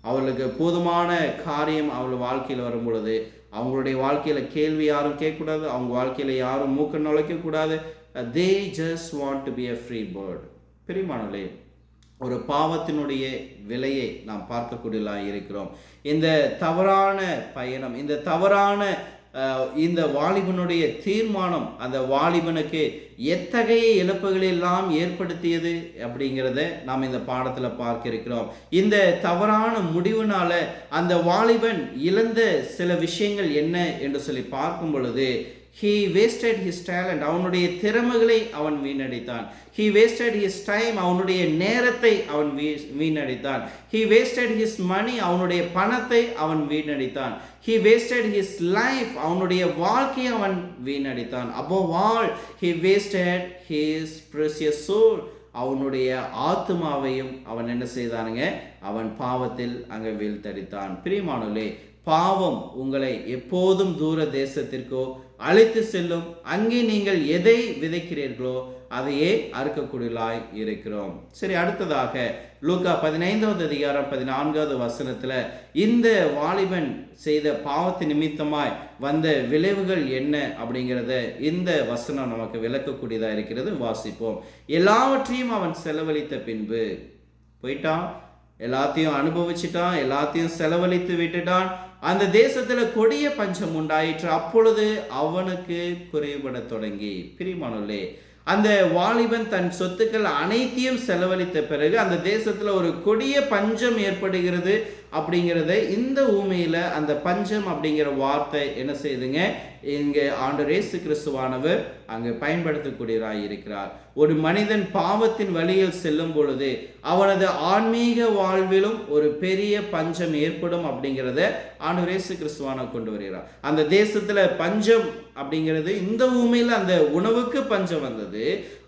அவர்களுக்கு போதுமான காரியம் அவள் வாழ்க்கையில் வரும் பொழுது, அவங்களுடைய வாழ்க்கையில் கேள்வி யாரும் கேட்கக்கூடாது, அவங்க வாழ்க்கையில் யாரும் மூக்க நுழைக்கக்கூடாது. they just want to be a free bird. பிரியமானவர்களே, ஒரு பாவத்தினுடைய விலையை நாம் பார்க்கக்கூடியதாக இருக்கிறோம். இந்த தவறான பயணம், இந்த தவறான இந்த வாலிபனுடைய தீர்மானம் அந்த வாலிபனுக்கு எத்தகைய இழப்புகளை எல்லாம் ஏற்படுத்தியது அப்படிங்கிறத நாம் இந்த பாடத்தில் பார்க்க இருக்கிறோம். இந்த தவறான முடிவுனால அந்த வாலிபன் இழந்த சில விஷயங்கள் என்ன என்று சொல்லி பார்க்கும் பொழுது, he wasted his talent. அவனுடைய திறமைகளை அவன் வீணடித்தான். he wasted his time. அவனுடைய நேரத்தை அவன் வீணடித்தான். he wasted his money. அவனுடைய பணத்தை அவன் வீணடித்தான். he wasted his life. அவனுடைய வாழ்க்கையை அவன் வீணடித்தான். above all, he wasted his precious soul. அவனுடைய ஆத்துமாவையும் அவன் என்ன செய்தானுங்க, அவன் பாவத்தில் அங்கே வீழ்த்தடித்தான். பிரியமானவர்களே, பாவம் உங்களை எப்போதும் தூர தேசத்திற்கோ அழைத்து செல்லும். அங்கே நீங்கள் எதை விதைக்கிறீர்களோ அதையே அறுக்கக்கூடியலாய் இருக்கிறோம். சரி, அடுத்ததாக லூக்கா 15வது அதிகாரம் 14வது வசனத்துல இந்த வாலிபன் செய்த பாவத்து நிமித்தமாய் வந்த விளைவுகள் என்ன அப்படிங்கிறத இந்த வசனம் நமக்கு விளக்கக்கூடியதா இருக்கிறது. வாசிப்போம். எல்லாவற்றையும் அவன் செலவழித்த பின்பு போயிட்டான், எல்லாத்தையும் அனுபவிச்சுட்டான், எல்லாத்தையும் செலவழித்து விட்டுட்டான். அந்த தேசத்துல கொடிய பஞ்சம் உண்டாயிற்று. அப்பொழுது அவனுக்கு குறைபட தொடங்கி. பிரியமானவர்களே, அந்த வாலிபன் தன் சொத்துக்கள் அனைத்தையும் செலவழித்த பிறகு அந்த தேசத்துல ஒரு கொடிய பஞ்சம் ஏற்படுகிறது அப்படிங்கிறத இந்த ஊமையில அந்த பஞ்சம் அப்படிங்கிற வார்த்தை என்ன செய்யுதுங்க, இங்க ஆண்டவர் இயேசு கிறிஸ்துவானவர் அங்கு பயன்படுத்தக்கூடியவராய் இருக்கிறார். ஒரு மனிதன் பாவத்தின் வழியில் செல்லும் பொழுது அவனது ஆன்மீக வாழ்விலும் ஒரு பெரிய பஞ்சம் ஏற்படும் அப்படிங்கிறத ஆண்டவர் இயேசு கிறிஸ்துவானவர் கொண்டு வருகிறார். அந்த தேசத்துல பஞ்சம் அப்படிங்கிறது இந்த ஊமையில அந்த உணவுக்கு பஞ்சம் வந்தது.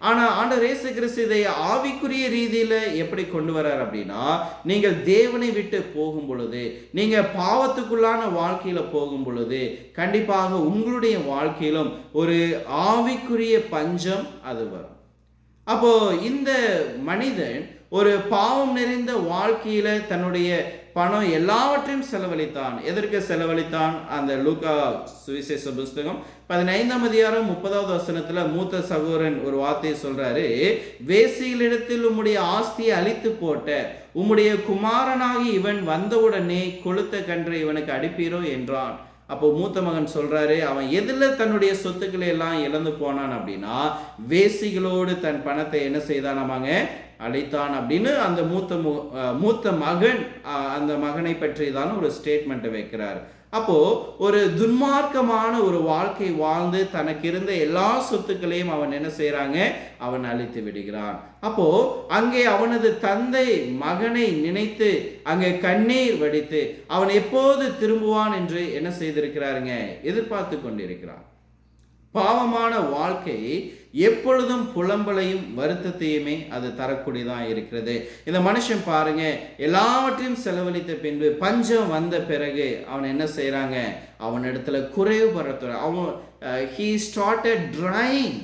ஆனா ஆண்டவர் இயேசு கிறிஸ்து இதை ஆவிக்குரிய ரீதியில எப்படி கொண்டு வர்றார் அப்படின்னா, நீங்கள் தேவனை விட்டு போகும் பொழுது, நீங்க பாவத்துக்குள்ளான வாழ்க்கையில போகும் பொழுது கண்டிப்பாக உங்களுடைய வாழ்க்கையிலும் ஒரு ஆவிக்குரிய பஞ்சம் அது வரும். அப்போ இந்த மனிதன் ஒரு பாவம் நிறைந்த வாழ்க்கையில தன்னுடைய பணம் எல்லாவற்றையும் செலவழித்தான். எதற்கு செலவழித்தான்? அந்த லூக்கா சுவிசேஷ புஸ்தகம் 15ஆம் அதிகாரம் 30வது வசனத்துல மூத்த சகோதரன் ஒரு வார்த்தையை சொல்றாரு, வேசிகளிடத்தில் உம்முடைய ஆஸ்தியை அழித்து போட்ட உம்முடைய குமாரனாகி இவன் வந்தவுடனே கொளுத்த கன்றை இவனுக்கு அடிப்பீரோ என்றான். அப்போ மூத்த மகன் சொல்றாரு, அவன் எதுல தன்னுடைய சொத்துக்களை எல்லாம் இழந்து போனான் அப்படின்னா, வேசிகளோடு தன் பணத்தை என்ன செய்தானாமாங்க, அழைத்தான் அப்படின்னு அந்த மூத்த மகன் அந்த மகனை பற்றி தான் ஒரு ஸ்டேட்மெண்ட் வைக்கிறார். அப்போ ஒரு துன்மார்க்கமான ஒரு வாழ்க்கை வாழ்ந்து தனக்கு இருந்த எல்லா சொத்துக்களையும் அவன் என்ன செய்யறாங்க, அவன் அழித்து விடுகிறான். அப்போ அங்கே அவனது தந்தை மகனை நினைத்து அங்கே கண்ணீர் வடித்து அவன் எப்போது திரும்புவான் என்று என்ன செய்திருக்கிறாருங்க, எதிர்பார்த்து கொண்டிருக்கிறான். பாவமான வாழ்க்கை எப்பொழுதும் புலம்பலையும் வருத்தத்தையுமே அது தரக்கூடியதான் இருக்கிறது. இந்த மனுஷன் பாருங்க, எல்லாவற்றையும் செலவழித்த பின்பு பஞ்சம் வந்த பிறகு அவன் என்ன செய்யறாங்க, அவன் இடத்துல குறைவு படுற அவன் he started drying.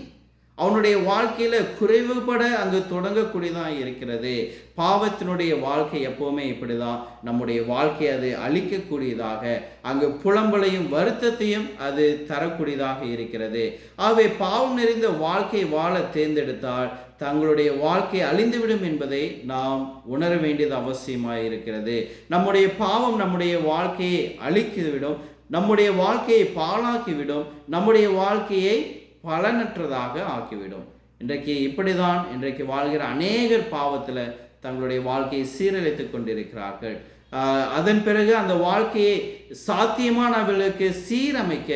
அவனுடைய வாழ்க்கையில குறைவுபட அங்கு தொடங்கக்கூடியதான் இருக்கிறது. பாவத்தினுடைய வாழ்க்கை எப்பவுமே இப்படிதான், நம்முடைய வாழ்க்கை அது அழிக்கக்கூடியதாக, அங்கு புலம்பலையும் வருத்தத்தையும் அது தரக்கூடியதாக இருக்கிறது. ஆகவே பாவம் நிறைந்த வாழ்க்கை வாழ தேர்ந்தெடுத்தால் தங்களுடைய வாழ்க்கை அழிந்துவிடும் என்பதை நாம் உணர வேண்டியது அவசியமாக இருக்கிறது. நம்முடைய பாவம் நம்முடைய வாழ்க்கையை அழித்துவிடும், நம்முடைய வாழ்க்கையை பாழாக்கிவிடும், நம்முடைய வாழ்க்கையை பலனற்றதாக ஆக்கிவிடும். இன்றைக்கு இப்படிதான் இன்றைக்கு வாழ்கிற அநேகர் பாவத்தில் தங்களுடைய வாழ்க்கையை சீரழித்துக் கொண்டிருக்கிறார்கள். அதன் பிறகு அந்த வாழ்க்கையை சாத்தியமானவர்களுக்கு சீரமைக்க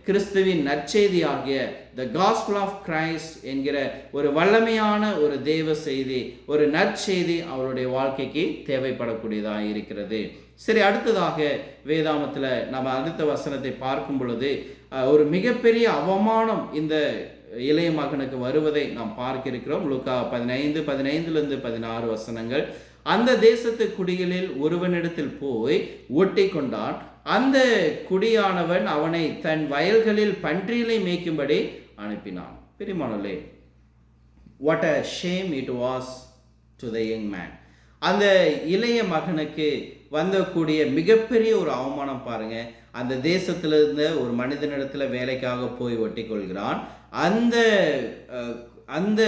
கிறிஸ்துவின் நற்செய்தி ஆகிய த காஸ்பல் ஆஃப் கிரைஸ்ட் என்கிற ஒரு வல்லமையான ஒரு தேவ செய்தி, ஒரு நற்செய்தி அவருடைய வாழ்க்கைக்கு தேவைப்படக்கூடியதாக இருக்கிறது. சரி, அடுத்ததாக வேதாமத்தில் நம்ம அடுத்த வசனத்தை பார்க்கும் பொழுது ஒரு மிகப்பெரிய அவமானம் இந்த இளைய மகனுக்கு வருவதை நாம் பார்க்க இருக்கிறோம். லூக்கா 15:15-16 வசனங்கள். அந்த தேசத்து குடிகளில் ஒருவனிடத்தில் போய் ஒட்டி கொண்டான். அந்த குடியானவன் அவனை தன் வயல்களில் பன்றிகளை மேய்க்கும்படி அனுப்பினான். பிரியமானவர்களே, what a shame it was to the young man. அந்த இளைய மகனுக்கு வந்தக்கூடிய மிகப்பெரிய ஒரு அவமானம் பாருங்க. அந்த தேசத்திலிருந்து ஒரு மனிதனிடத்துல வேலைக்காக போய் ஒட்டி கொள்கிறான். அந்த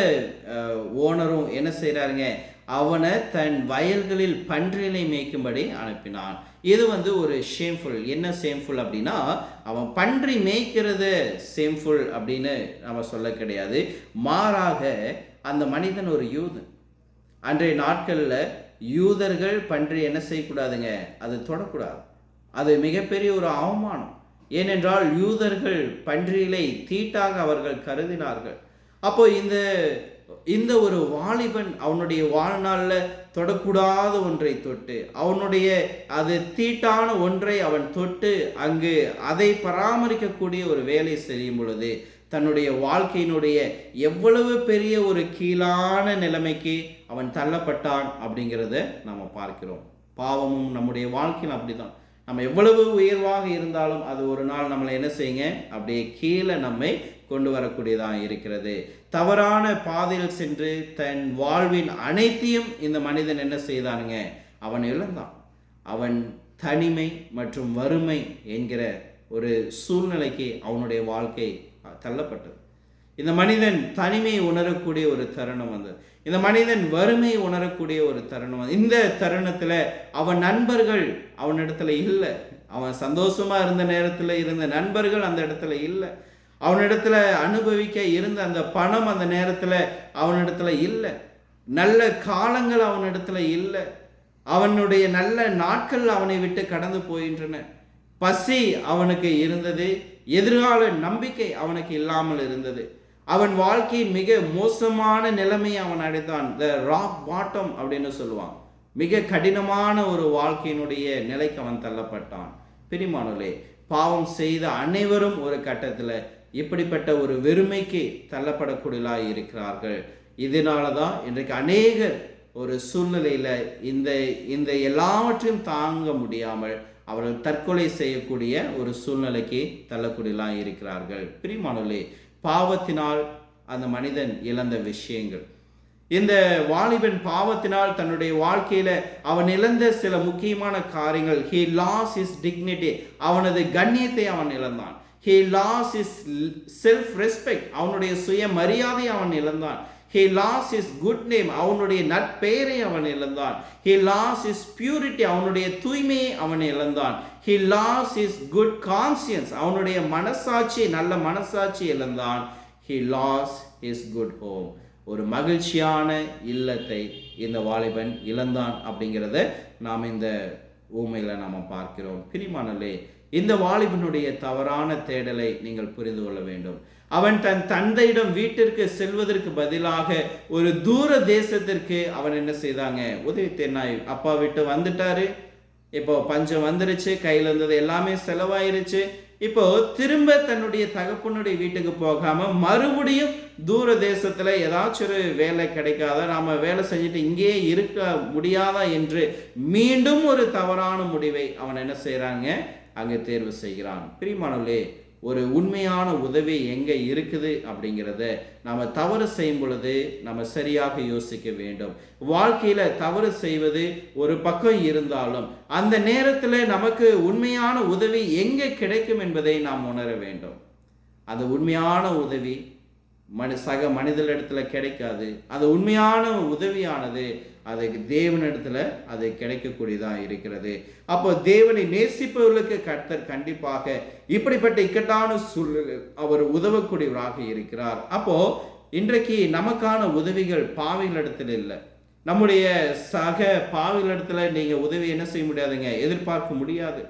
ஓனரும் என்ன செய்யறாருங்க, அவனை தன் வயல்களில் பன்றிகளை மேய்க்கும்படி அனுப்பினான். இது ஒரு ஷேம்ஃபுல். என்ன ஷேம்ஃபுல் அப்படின்னா, அவன் பன்றி மேய்க்கிறது ஷேம்ஃபுல் அப்படின்னு நம்ம சொல்ல கிடையாது. மாறாக அந்த மனிதன் ஒரு யூதன். அன்றைய நாட்களில் யூதர்கள் பன்றி என்ன செய்யக்கூடாதுங்க, அது தொடக்கூடாது. அது மிகப்பெரிய ஒரு அவமானம். ஏனென்றால் யூதர்கள் பன்றிகளை தீட்டாக அவர்கள் கருதினார்கள். அப்போ இந்த ஒரு வாலிபன் அவனுடைய வாழ்நாளில் தொடக்கூடாத ஒன்றை தொட்டு, அவனுடைய அது தீட்டான ஒன்றை அவன் தொட்டு அங்கு அதை பராமரிக்கக்கூடிய ஒரு வேலை செய்யும் பொழுது தன்னுடைய வாழ்க்கையினுடைய எவ்வளவு பெரிய ஒரு கீழான நிலைமைக்கு அவன் தள்ளப்பட்டான் அப்படிங்கிறத நம்ம பார்க்கிறோம். பாவமும் நம்முடைய வாழ்க்கையில் அப்படிதான். நம்ம எவ்வளவு உயர்வாக இருந்தாலும் அது ஒரு நாள் நம்மளை என்ன செய்யுங்க, அப்படியே கீழே நம்மை கொண்டு வரக்கூடியதாக இருக்கிறது. தவறான பாதையில் சென்று தன் வாழ்வின் அனைத்தையும் இந்த மனிதன் என்ன செய்தானுங்க, அவன் இழந்தான். அவன் தனிமை மற்றும் வறுமை என்கிற ஒரு சூழ்நிலைக்கு அவனுடைய வாழ்க்கை தள்ளப்பட்டது. இந்த மனிதன் தனிமையை உணரக்கூடிய ஒரு தருணம் வந்தது. இந்த மனிதன் வறுமையை உணரக்கூடிய ஒரு தருணம். இந்த தருணத்தில் அவன் நண்பர்கள் அவனிடத்துல இல்லை. அவன் சந்தோஷமா இருந்த நேரத்தில் இருந்த நண்பர்கள் அந்த இடத்துல இல்லை. அவனிடத்துல அனுபவிக்க இருந்த அந்த பணம் அந்த நேரத்தில் அவனிடத்துல இல்லை. நல்ல காலங்கள் அவனிடத்துல இல்லை. அவனுடைய நல்ல நாட்கள் அவனை விட்டு கடந்து போகின்றன. பசி அவனுக்கு இருந்தது. எதிர்கால நம்பிக்கை அவனுக்கு இல்லாமல் இருந்தது. அவன் வாழ்க்கையின் மிக மோசமான நிலைமையை அவன் அடைந்தான். த ராக் பாட்டம் அப்படின்னு சொல்லுவான். மிக கடினமான ஒரு வாழ்க்கையினுடைய நிலைக்கு அவன் தள்ளப்பட்டான். பிரியமானவர்களே, பாவம் செய்த அனைவரும் ஒரு கட்டத்தில் இப்படிப்பட்ட ஒரு வெறுமைக்கு தள்ளப்படக்கூடியவர்களாக இருக்கிறார்கள். இதனால தான் இன்றைக்கு அநேகர் ஒரு சூழ்நிலையில் இந்த எல்லாவற்றையும் தாங்க முடியாமல் அவர்கள் தற்கொலை செய்யக்கூடிய ஒரு சூழ்நிலைக்கு தள்ளக்கூடியவர்களாக இருக்கிறார்கள். பிரியமானவர்களே, பாவத்தினால் அந்த மனிதன் இழந்த விஷயங்கள், இந்த வாலிபன் பாவத்தினால் தன்னுடைய வாழ்க்கையில அவன் இழந்த சில முக்கியமான காரியங்கள். he lost his dignity, அவனது கண்ணியத்தை அவன் இழந்தான். he lost his self respect, அவனுடைய சுய மரியாதை அவன் இழந்தான். he lost his good name, அவனுடைய நற்பெயரை அவன் இழந்தான். he lost his purity, அவனுடைய தூய்மையை அவன் இழந்தான். he lost his good conscience, அவனுடைய மனசாட்சி, நல்ல மனசாட்சி இழந்தான். he lost his good home, ஒரு மகிழ்ச்சியான இல்லத்தை இந்த வாலிபன் இழந்தான் அப்படிங்கிறத நாம் இந்த ஊமையில நாம் பார்க்கிறோம். பிரியமானவர்களே, இந்த வாலிபனுடைய தவறான தேடலை நீங்கள் புரிந்து கொள்ள வேண்டும். அவன் தன் தந்தையிடம் வீட்டிற்கு செல்வதற்கு பதிலாக ஒரு தூர தேசத்திற்கு அவன் என்ன செய்தாங்க, உதவி தேடினாய். அப்பா விட்டு வந்துட்டாரு, இப்போ பஞ்சம் வந்துருச்சு, கையில் இருந்தது எல்லாமே செலவாயிருச்சு. இப்போ திரும்ப தன்னுடைய தகப்பனுடைய வீட்டுக்கு போகாம மறுபடியும் தூர தேசத்துல ஏதாச்சும் ஒரு வேலை கிடைக்காதா, நாம வேலை செஞ்சுட்டு இங்கேயே இருக்க முடியாதா என்று மீண்டும் ஒரு தவறான முடிவை அவன் என்ன செய்யறாங்க, அங்கே தேர்வு செய்கிறான். பிரியமானவர்களே, ஒரு உண்மையான உதவி எங்கே இருக்குது அப்படிங்கிறத நம்ம தவறு செய்யும் பொழுது நம்ம சரியாக யோசிக்க வேண்டும். வாழ்க்கையில் தவறு செய்வது ஒரு பக்கம் இருந்தாலும் அந்த நேரத்தில் நமக்கு உண்மையான உதவி எங்கே கிடைக்கும் என்பதை நாம் உணர வேண்டும். அந்த உண்மையான உதவி சக மனிதனிடத்துல கிடைக்காது. அது உண்மையான உதவியானது அதுக்கு தேவனிடத்துல அது கிடைக்கக்கூடியதாக இருக்கிறது. அப்போ தேவனை நேசிப்பவர்களுக்கு கர்த்தர் கண்டிப்பாக இப்படிப்பட்ட இக்கட்டான சூழலில் அவர் உதவக்கூடியவராக இருக்கிறார். அப்போ இன்றைக்கு நமக்கான உதவிகள் பாவிகளிடத்தில் இல்லை. நம்முடைய சக பாவிகளிடத்துல நீங்க உதவி என்ன செய்ய முடியாதுங்க, எதிர்பார்க்க முடியாது.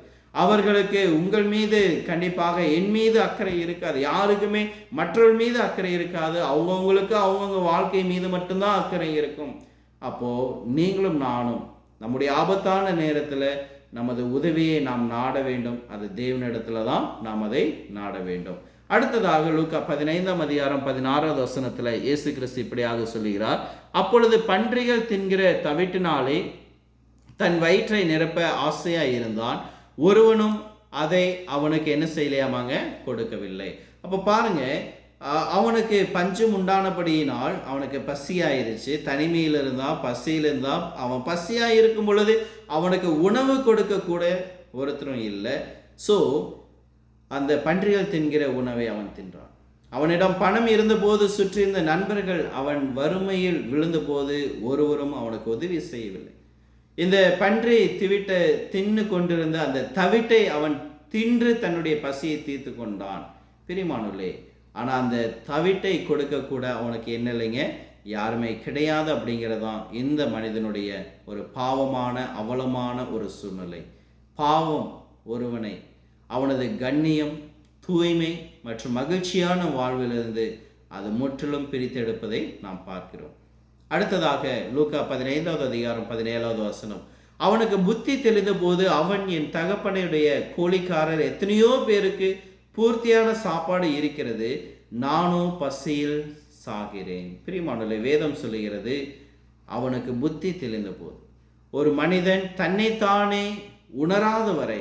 அவர்களுக்கு உங்கள் மீது கண்டிப்பாக என் மீது அக்கறை இருக்காது. யாருக்குமே மற்றவர்கள் மீது அக்கறை இருக்காது. அவங்கவுங்களுக்கு அவங்கவுங்க வாழ்க்கை மீது மட்டும்தான் அக்கறை இருக்கும். அப்போ நீங்களும் நானும் நம்முடைய ஆபத்தான நேரத்தில் நமது உதவியை நாம் நாட வேண்டும். அது தேவனிடத்துல தான் நாம் அதை நாட வேண்டும். அடுத்ததாக லூக்கா 15:16 இயேசு கிறிஸ்து இப்படியாக சொல்லுகிறார், அப்பொழுது பன்றிகள் தின்கிற தவிட்டினாலே தன் வயிற்றை நிரப்ப ஆசையா இருந்தான், ஒருவனும் அதை அவனுக்கு என்ன செய்யலையாமாங்க, கொடுக்கவில்லை. அப்போ பாருங்க, அவனுக்கு பஞ்சம் உண்டானபடியினால் அவனுக்கு பசியாயிருச்சு. தனிமையில் இருந்தான், பசியில் இருந்தான். அவன் பசியாக இருக்கும் பொழுது அவனுக்கு உணவு கொடுக்க கூட ஒருத்தரும் இல்லை. ஸோ அந்த பன்றிகள் தின்கிற உணவை அவன் தின்றான். அவனிடம் பணம் இருந்தபோது சுற்றியிருந்த நண்பர்கள் அவன் வறுமையில் விழுந்தபோது ஒருவரும் அவனுக்கு உதவி செய்யவில்லை. இந்த பன்றி தின்னு கொண்டிருந்த அந்த தவிட்டை அவன் தின்று தன்னுடைய பசியை தீர்த்து கொண்டான். பிரியமானவர்களே, ஆனால் அந்த தவிட்டை கொடுக்க கூட அவனுக்கு என்ன இல்லைங்க, யாருமே கிடையாது. அப்படிங்கிறதான் இந்த மனிதனுடைய ஒரு பாவமான அவலமான ஒரு சூழ்நிலை. பாவம் ஒருவனை அவனது கண்ணியம், தூய்மை மற்றும் மகிழ்ச்சியான வாழ்விலிருந்து அது முற்றிலும் பிரித்தெடுப்பதை நாம் பார்க்கிறோம். அடுத்ததாக லூக்கா 15:17 அவனுக்கு புத்தி தெளிந்த போது அவன், என் தகப்பனுடைய கூலிக்காரர் எத்தனையோ பேருக்கு பூர்த்தியான சாப்பாடு இருக்கிறது, நானும் பசியில் சாகிறேன். பிரியமானவர்களே, வேதம் சொல்லுகிறது அவனுக்கு புத்தி தெளிந்த போது. ஒரு மனிதன் தன்னைத்தானே உணராத வரை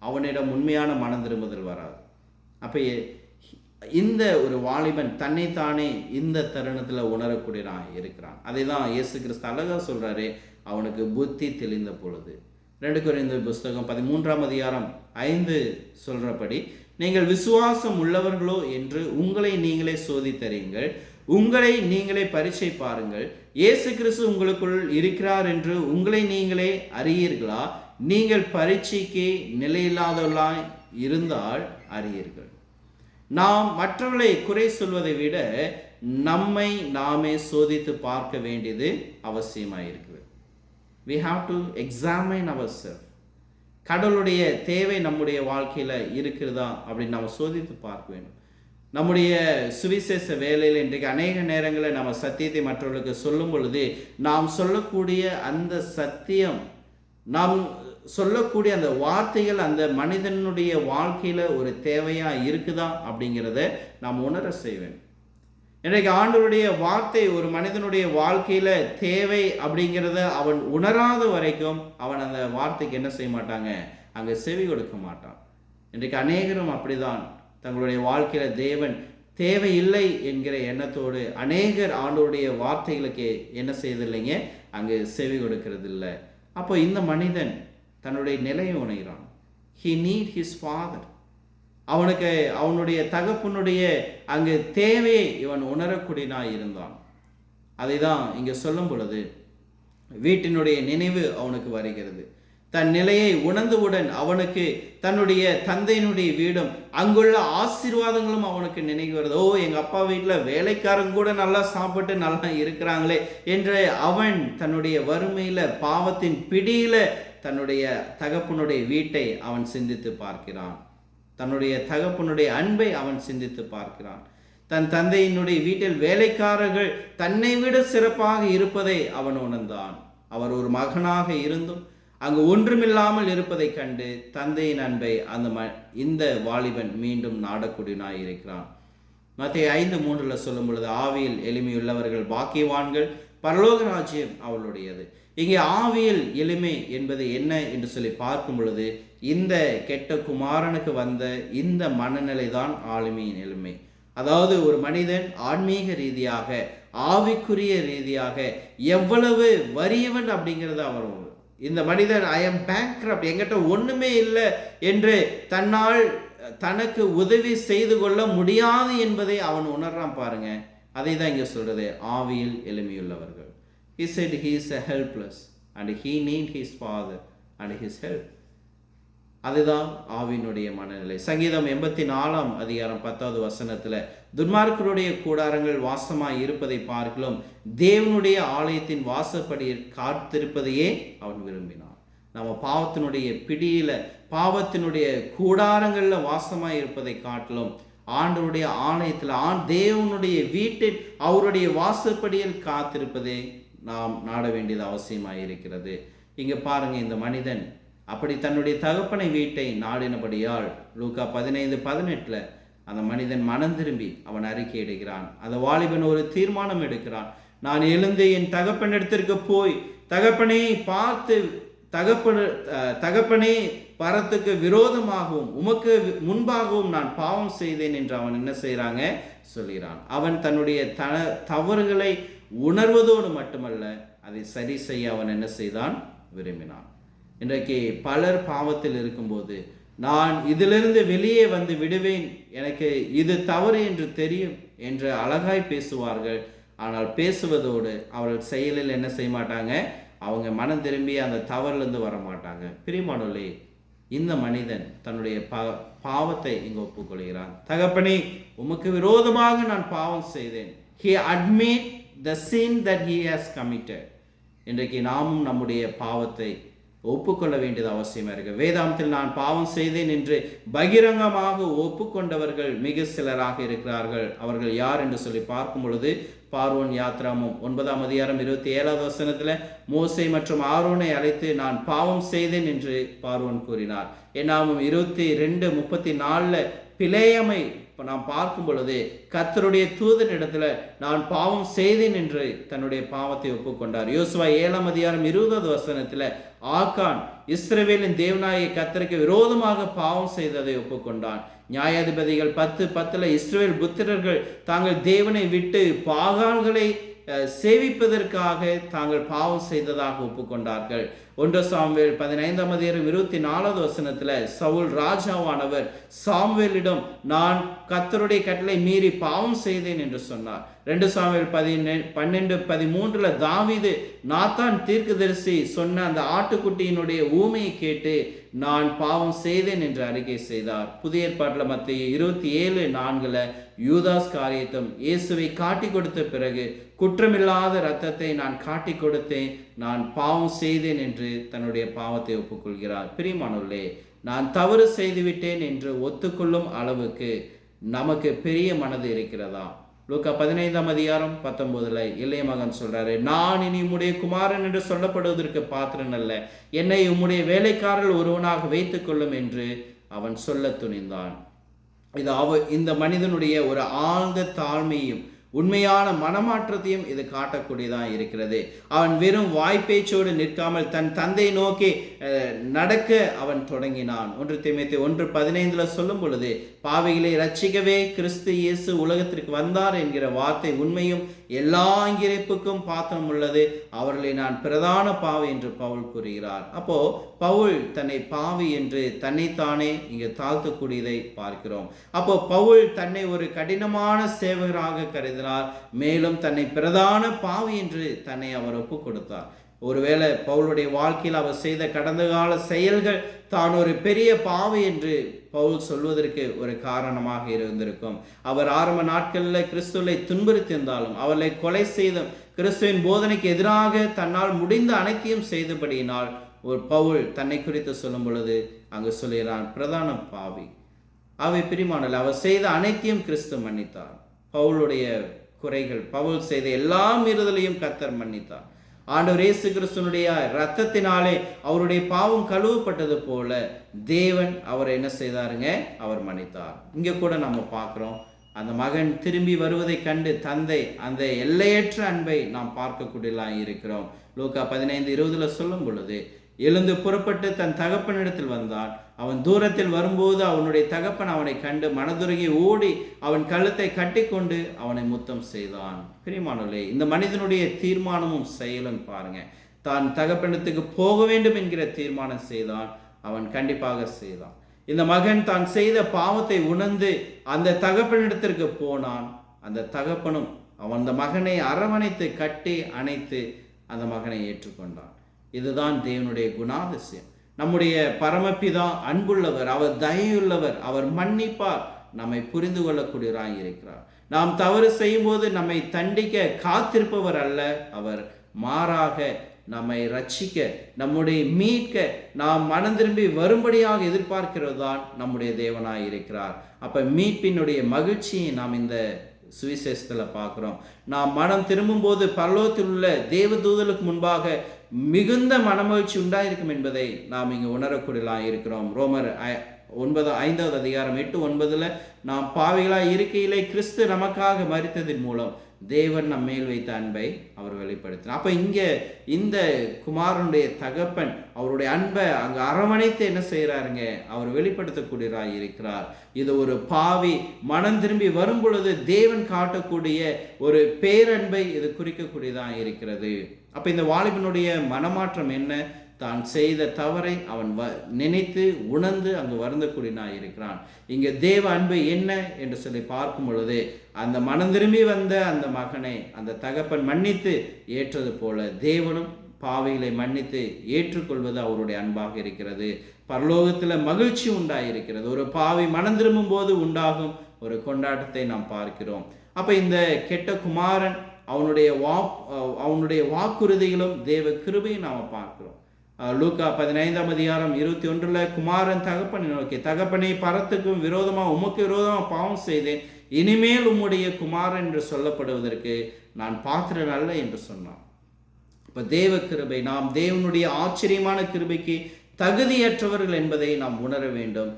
அவனிடம் உண்மையான மனம் திரும்புதல் வராது. அப்போ இந்த ஒரு வாலிபன் தன்னைத்தானே இந்த தருணத்தில் உணரக்கூடியவனாக இருக்கிறான். அதை தான் இயேசு கிறிஸ்து அழகாக சொல்கிறாரு, அவனுக்கு புத்தி தெளிந்த பொழுது. 2 கொரிந்தியர் புஸ்தகம் 13:5 சொல்கிறபடி, நீங்கள் விசுவாசம் உள்ளவர்களோ என்று உங்களை நீங்களே சோதித்தறியுங்கள், உங்களை நீங்களே பரீட்சை பாருங்கள், இயேசு கிறிஸ்து உங்களுக்குள் இருக்கிறார் என்று உங்களை நீங்களே அறியீர்களா? நீங்கள் பரீட்சைக்கு நிலையில்லாதவர்களாய் இருந்தால் அறியீர்கள். நாம் மற்றவர்களை குறை சொல்வதை விட நம்மை நாமே சோதித்து பார்க்க வேண்டியது அவசியமாயிருக்கிறது. We have to examine ourselves. கடவுளுடைய தேவை நம்முடைய வாழ்க்கையில் இருக்கிறதா அப்படின்னு நம்ம சோதித்து பார்க்க வேண்டும். நம்முடைய சுவிசேஷ வேலையில் இன்றைக்கு அநேக நேரங்களில் நம்ம சத்தியத்தை மற்றவர்களுக்கு சொல்லும் பொழுது நாம் சொல்லக்கூடிய அந்த சத்தியம், நாம் சொல்லக்கூடிய அந்த வார்த்தைகள் அந்த மனிதனுடைய வாழ்க்கையில் ஒரு தேவையாக இருக்குதா அப்படிங்கிறத நாம் உணர செய்வேன். இன்றைக்கு ஆண்டவருடைய வார்த்தை ஒரு மனிதனுடைய வாழ்க்கையில் தேவை அப்படிங்கிறத அவன் உணராத வரைக்கும் அவன் அந்த வார்த்தைக்கு என்ன செய்ய மாட்டாங்க, அங்கே செவி கொடுக்க மாட்டான். இன்றைக்கு அநேகரும் அப்படிதான் தங்களுடைய வாழ்க்கையில் தேவன் தேவையில்லை என்கிற எண்ணத்தோடு அநேகர் ஆண்டவருடைய வார்த்தைகளுக்கு என்ன செய்யறதில்லைங்க, அங்கே செவி கொடுக்கறது இல்லை. அப்போ இந்த மனிதன் தன்னுடைய நிலையை உணர்கிறான். He need his father. அவனுக்கு அவனுடைய தகப்பனுடைய அங்கு தேவையை இவன் உணரக்கூடியனாய் இருந்தான். அதை தான் இங்கே சொல்லும் பொழுது வீட்டினுடைய நினைவு அவனுக்கு வருகிறது. தன் நிலையை உணர்ந்தவுடன் அவனுக்கு தன்னுடைய தந்தையினுடைய வீடும் அங்குள்ள ஆசீர்வாதங்களும் அவனுக்கு நினைவு வருது. ஓ, எங்கள் அப்பா வீட்டில் வேலைக்காரங்க கூட நல்லா சாப்பிட்டு நல்லா இருக்கிறாங்களே என்று அவன் தன்னுடைய வறுமையில் பாவத்தின் பிடியில் தன்னுடைய தகப்பனுடைய வீட்டை அவன் சிந்தித்து பார்க்கிறான். தன்னுடைய தகப்பனுடைய அன்பை அவன் சிந்தித்து பார்க்கிறான். தன் தந்தையினுடைய வீட்டில் வேலைக்காரர்கள் தன்னை விட சிறப்பாக இருப்பதை அவன் உணர்ந்தான். அவர் ஒரு மகனாக இருந்தும் அங்கு ஒன்றுமில்லாமல் இருப்பதை கண்டு தந்தையின் அன்பை இந்த வாலிபன் மீண்டும் நாடக்கூடியனாய் இருக்கிறான். மத்தேயு 5:3 சொல்லும் பொழுது, ஆவியில் எளிமையுள்ளவர்கள் பாக்கியவான்கள், பரலோக ராஜ்யம் அவளுடையது. இங்கே ஆவியில் எளிமை என்பது என்ன என்று சொல்லி பார்க்கும் பொழுது இந்த கெட்ட குமாரனுக்கு வந்த இந்த மனநிலை தான் ஆளுமையின் எளிமை. அதாவது ஒரு மனிதன் ஆன்மீக ரீதியாக ஆவிக்குரிய ரீதியாக எவ்வளவு வறியவன் அப்படிங்கிறது அவர். இந்த மனிதன் ஐ எம் பேங்க்ரப்ட், என்கிட்ட ஒண்ணுமே இல்லை என்று தன்னால் தனக்கு உதவி செய்து கொள்ள முடியாது என்பதை அவன் உணர்றான் பாருங்க. அதை தான் இங்கே சொல்றது, ஆவியில் எளிமையுள்ளவர்கள். He said he is a helpless and he need his father and his help. அதுதான் ஆவியினுடைய மனநிலை. சங்கீதம் 84 அதிகாரம் 10வது வசனத்துல, துன்மார்க்கருடைய கூடாரங்கள் வாசமாய் இருப்பதை பார்க்கலாம், தேவனுடைய ஆலயத்தின் வாசப்படியில் காத்திருப்பதையே அவன் விரும்பினான். நம்ம பாவத்தினுடைய பிடியில, பாவத்தினுடைய கூடாரங்கள்ல வாசமாய் இருப்பதை காட்டிலும் ஆண்டவருடைய ஆலயத்தில், தேவனுடைய வீட்டில் அவருடைய வாசப்படியில் காத்திருப்பதே நாம் நாட வேண்டியது அவசியமாக இருக்கிறது. இங்க பாருங்க, இந்த மனிதன் அப்படி தன்னுடைய தகப்பனை வீட்டை நாடினபடியால் லூக்கா 15:18 அந்த மனிதன் மனம் திரும்பி அவன் அறிக்கையிடுகிறான். அந்த வாலிபன் ஒரு தீர்மானம் எடுக்கிறான். நான் எழுந்து என் தகப்பனிடத்திற்கு போய், தகப்பனை பார்த்து, தகப்பனே பரத்துக்கு விரோதமாகவும் உமக்கு முன்பாகவும் நான் பாவம் செய்தேன் என்று அவன் என்ன செய்யறாங்க சொல்கிறான். அவன் தன்னுடைய தவறுகளை உணர்வதோடு மட்டுமல்ல, அதை சரி செய்ய அவன் என்ன செய்தான், விரும்பினான். இன்றைக்கு பலர் பாவத்தில் இருக்கும்போது, நான் இதிலிருந்து வெளியே வந்து விடுவேன், எனக்கு இது தவறு என்று தெரியும் என்று அழகாய் பேசுவார்கள். ஆனால் பேசுவதோடு அவர்கள் செயலில் என்ன செய்ய மாட்டாங்க, அவங்க மனம் திரும்பி அந்த தவறிலிருந்து வர மாட்டாங்க. பிரியமானவர்களே, இந்த மனிதன் தன்னுடைய பாவத்தை இங்கு ஒப்புக்கொள்கிறான். தகப்பனே, உமக்கு விரோதமாக நான் பாவம் செய்தேன். He admit the sin that he has committed. இன்றைக்கு நாமும் நம்முடைய பாவத்தை ஒப்புக்கொள்ள வேண்டியது அவசியமாக இருக்கு. வேதாந்தத்தில் நான் பாவம் செய்தேன் என்று பகிரங்கமாக ஒப்புக்கொண்டவர்கள் மிக சிலராக இருக்கிறார்கள். அவர்கள் யார் என்று சொல்லி பார்க்கும் பொழுது, பார்வோன் யாத்ராமம் 9 அதிகாரம் 27வது வசனத்துல, மோசே மற்றும் ஆரோனை அழைத்து நான் பாவம் செய்தேன் என்று பார்வோன் கூறினார். என்னாகும் 22:34 பிலேயமை நாம் பார்க்கும் பொழுது, கர்த்தருடைய தூதன் இடத்துல நான் பாவம் செய்தேன் என்று தன்னுடைய பாவத்தை ஒப்புக்கொண்டார். யோசுவா 7 அதிகாரம் 20வது வசனத்துல, ஆகான் இஸ்ரவேலின் தேவனாகிய கர்த்தருக்கு விரோதமாக பாவம் செய்ததை ஒப்புக்கொண்டான். நியாயாதிபதிகள் 10:10 இஸ்ரவேல் புத்திரர்கள் தாங்கள் தேவனை விட்டு பாகால்களை சேவிப்பதற்காக தாங்கள் பாவம் செய்ததாக ஒப்புக்கொண்டார்கள். 1 சாமுவேல் 15 அதிகாரம் 24வது வசனத்துல, சவுல் ராஜாவானவர் சாமுவேலிடம் நான் கர்த்தருடைய கட்டளை மீறி பாவம் செய்தேன் என்று சொன்னார். 2 சாமுவேல் 12:13 தாவீது நாத்தான் தீர்க்கதரிசி சொன்ன அந்த ஆட்டுக்குட்டியினுடைய ஊமையை கேட்டு நான் பாவம் செய்தேன் என்று அறிக்கை செய்தார். புதிய ஏற்பாட்டில் மத்திய 27:4 யூதாஸ் காரியத்தும் இயேசுவை காட்டி கொடுத்த பிறகு, குற்றமில்லாத இரத்தத்தை நான் காட்டி கொடுத்தேன், நான் பாவம் செய்தேன் என்று தன்னுடைய பாவத்தை ஒப்புக்கொள்கிறார். பிரியமானவர்களே, நான் தவறு செய்துவிட்டேன் என்று ஒத்துக்கொள்ளும் அளவுக்கு நமக்கு பெரிய மனது இருக்கிறதா? லூக்கா 15 அதிகாரம் 19 இளைய மகன் சொல்றாரு, நான் இனி உம்முடைய குமாரன் என்று சொல்லப்படுவதற்கு பாத்திரன் அல்ல, என்னை உம்முடைய வேலைக்காரர்கள் ஒருவனாக வைத்துக் கொள்ளும் என்று அவன் சொல்ல துணிந்தான். இது இந்த மனிதனுடைய ஒரு ஆழ்ந்த தாழ்மையும் உண்மையான மனமாற்றத்தையும் இது காட்டக்கூடியதான் இருக்கிறது. அவன் வெறும் வாய்ப்பேச்சோடு நிற்காமல் தன் தந்தை நோக்கி நடக்க அவன் தொடங்கினான். 1 தீமோத்தேயு 1:15 சொல்லும் பொழுது, பாவிகளை ரட்சிக்கவே கிறிஸ்து இயேசு உலகத்திற்கு வந்தார் என்கிற வார்த்தை உண்மையும் எல்லா அங்கிரிப்புக்கும் பாத்திரம் உள்ளது, அவர்களை நான் பிரதான பாவி என்று பவுல் கூறுகிறார். அப்போ பவுல் தன்னை பாவி என்று தன்னைத்தானே இங்கு தாழ்த்தக்கூடியதை பார்க்கிறோம். அப்போ பவுல் தன்னை ஒரு கடினமான சேவகராக கருதினார். மேலும் தன்னை பிரதான பாவி என்று தன்னை அவர் ஒப்பு கொடுத்தார். ஒருவேளை பவுலுடைய வாழ்க்கையில் அவர் செய்த கடந்த கால செயல்கள் தான் ஒரு பெரிய பாவி என்று பவுல் சொல்வதற்கு ஒரு காரணமாக இருந்திருக்கும். அவர் ஆரம்ப நாட்களில் கிறிஸ்துவை துன்புறுத்தியிருந்தாலும், அவர்களை கொலை செய்தும், கிறிஸ்துவின் போதனைக்கு எதிராக தன்னால் முடிந்த அனைத்தையும் செய்தபடியினால் ஒரு பவுல் தன்னை குறித்து சொல்லும் பொழுது அங்கு சொல்கிறான், பிரதான பாவி. அவை பிரிமானல் அவர் செய்த அனைத்தையும் கிறிஸ்து மன்னித்தார். பவுலுடைய குறைகள், பவுல் செய்த எல்லா மீறுதலையும் கர்த்தர் மன்னித்தார். ஆண்டவர் இயேசு கிறிஸ்துனுடைய இரத்தத்தினாலே அவருடைய பாவம் கழுவப்பட்டது போல தேவன் அவரை என்ன செய்தாருங்க, அவர் மன்னித்தார். இங்க கூட நம்ம பார்க்கிறோம், அந்த மகன் திரும்பி வருவதை கண்டு தந்தை அந்த எல்லையற்ற அன்பை நாம் பார்க்கக்கூடியலாம் இருக்கிறோம். லூக்கா 15:20 சொல்லும் பொழுது, எழுந்து புறப்பட்டு தன் தகப்பனிடத்தில் வந்தான். அவன் தூரத்தில் வரும்போது அவனுடைய தகப்பன் அவனை கண்டு மனதுருகி ஓடி அவன் கழுத்தை கட்டி கொண்டு அவனை முத்தம் செய்தான். பிரியமானவர்களே, இந்த மனிதனுடைய தீர்மானமும் செயலும் பாருங்க. தான் தகப்பனத்துக்கு போக வேண்டும் என்கிற தீர்மானம் செய்தான். அவன் கண்டிப்பாக செய்தான். இந்த மகன் தான் செய்த பாவத்தை உணர்ந்து அந்த தகப்பனிடத்திற்கு போனான். அந்த தகப்பனும் அவன் அந்த மகனை அரவணைத்து கட்டி அணைத்து அந்த மகனை ஏற்றுக்கொண்டான். இதுதான் தேவனுடைய குணாதிசயம். நம்முடைய பரமபிதா அன்புள்ளவர், அவர் தயவுள்ளவர், அவர் மன்னிப்பார், நம்மை புரிந்து கொள்ளக்கூடியவராய் இருக்கிறார். நாம் தவறு செய்யும் போது நம்மை தண்டிக்க காத்திருப்பவர் அல்ல அவர், மாறாக நம்மை ரட்சிக்க, நம்முடைய மீட்க, நாம் மனம் திரும்பி வரும்படியாக எதிர்பார்க்கிறது தான் நம்முடைய தேவனாய் இருக்கிறார். அப்ப மீட்பினுடைய மகிழ்ச்சியை நாம் இந்த சுவிசேஷத்தில் பார்க்கிறோம். நாம் மனம் திரும்பும் போது பரலோகத்தில் உள்ள தேவதூதலுக்கு முன்பாக மிகுந்த மனமகிழ்ச்சி உண்டாயிருக்கும் என்பதை நாம் இங்கு உணரக்கூடியலாம் இருக்கிறோம். ரோமர் 5வது அதிகாரம் 8-9 நாம் பாவிகளாய் இருக்கையிலே கிறிஸ்து நமக்காக மரித்ததின் மூலம் தேவன் நம் மேல் வைத்த அன்பை அவர் வெளிப்படுத்தினார். அப்ப இங்க இந்த குமாரனுடைய தகப்பன் அவருடைய அன்பை அங்க அரவணைத்து என்ன செய்யறாருங்க, அவர் வெளிப்படுத்தக்கூடியவராய் இருக்கிறார். இது ஒரு பாவி மனம் திரும்பி வரும் பொழுது தேவன் காட்டக்கூடிய ஒரு பேரன்பை இது குறிக்கக்கூடியதாக இருக்கிறது. அப்ப இந்த வாலிபனுடைய மனமாற்றம் என்ன, தான் செய்த தவறை அவன் நினைத்து உணர்ந்து அங்கு வருந்தக்கூடியனாய் இருக்கிறான். இங்கே தேவ அன்பு என்ன என்று சொல்லி பார்க்கும் பொழுது அந்த மனம் திரும்பி வந்த அந்த மகனை அந்த தகப்பன் மன்னித்து ஏற்றது போல தேவனும் பாவிகளை மன்னித்து ஏற்றுக்கொள்வது அவருடைய அன்பாக இருக்கிறது. பரலோகத்தில் மகிழ்ச்சி உண்டாயிருக்கிறது. ஒரு பாவி மனம் திரும்பும் போது உண்டாகும் ஒரு கொண்டாட்டத்தை நாம் பார்க்கிறோம். அப்ப இந்த கெட்ட குமாரன் அவனுடைய வாக்குறுதிகளும் தேவ கிருபையும் நாம் பார்க்கிறோம். லூக்கா 15ஆம் அதிகாரம் 21 குமாரன் தகப்பனை நோக்கி, தகப்பனை பரத்துக்கும் விரோதமா உமக்கு விரோதமா பாவம் செய்தேன், இனிமேல் உம்முடைய குமாரன் என்று சொல்லப்படுவதற்கு நான் பாத்திரன் அல்ல என்று சொன்னான். இப்ப தேவ கிருபை, நாம் தேவனுடைய ஆச்சரியமான கிருபைக்கு தகுதியற்றவர்கள் என்பதை நாம் உணர வேண்டும்.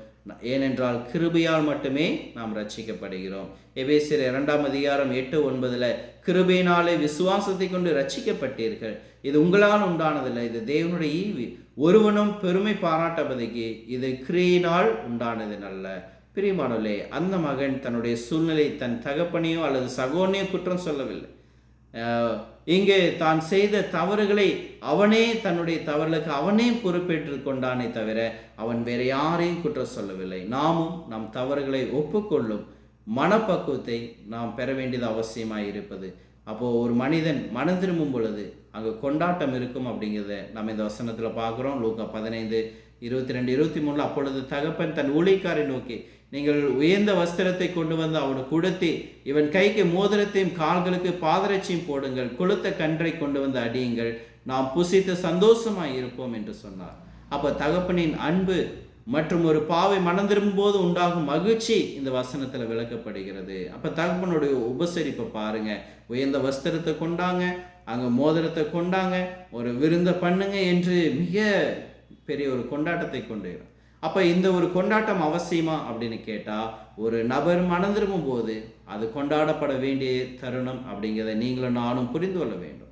ஏனென்றால் கிருபையால் மட்டுமே நாம் ரட்சிக்கப்படுகிறோம். எபேசியர் 2ஆம் அதிகாரம் 8-9 கிருபையினாலே விசுவாசத்தை கொண்டு ரட்சிக்கப்பட்டீர்கள், இது உங்களால் உண்டானதில்லை, இது தேவனுடைய ஈவு, ஒருவனும் பெருமை பாராட்டபதிக்கு இது கிரியினால் உண்டானது அல்ல. பிரியமானவர்களே, அந்த மகன் தன்னுடைய சூழ்நிலை தன் தகப்பனையோ அல்லது சகோதரனையோ குற்றம் சொல்லவில்லை. இங்கே தான் செய்த தவறுகளை அவனே தன்னுடைய தவறுகளுக்கு அவனே பொறுப்பேற்று கொண்டானே தவிர அவன் வேற யாரையும் குற்றம் சொல்லவில்லை. நாமும் நம் தவறுகளை ஒப்புக்கொள்ளும் மனப்பக்குவத்தை நாம் பெற வேண்டியது அவசியமாக இருப்பது. அப்போ ஒரு மனிதன் மனம் திரும்பும் பொழுது அங்கே கொண்டாட்டம் இருக்கும் அப்படிங்கிறத நம்ம இந்த வசனத்தில் பார்க்குறோம். லூக்கா 15:22-23 அப்பொழுது தகப்பன் தன் ஊழியக்காரை நோக்கி, நீங்கள் உயர்ந்த வஸ்திரத்தை கொண்டு வந்து அவனுக்கு உடுத்தி இவன் கைக்கு மோதிரத்தையும் கால்களுக்கு பாதரட்சியும் போடுங்கள், கொளுத்த கன்றை கொண்டு வந்து அடியுங்கள், நாம் புசித்து சந்தோஷமாய் இருப்போம் என்று சொன்னார். அப்ப தகப்பனின் அன்பு மற்றும் ஒரு பாவை மனம் திரும்பும் போது உண்டாகும் மகிழ்ச்சி இந்த வசனத்துல விளக்கப்படுகிறது. அப்ப தகப்பனுடைய உபசரிப்பை பாருங்க. உயர்ந்த வஸ்திரத்தை கொண்டாங்க, அங்க மோதிரத்தை கொண்டாங்க, ஒரு விருந்த பண்ணுங்க என்று மிக பெரிய ஒரு கொண்டாட்டத்தை கொண்டு. அப்ப இந்த ஒரு கொண்டாட்டம் அவசியமா அப்படின்னு கேட்டா, ஒரு நபர் மனம் திரும்பும் போது அது கொண்டாடப்பட வேண்டிய தருணம் அப்படிங்கிறத நீங்களும் நானும் புரிந்து கொள்ள வேண்டும்.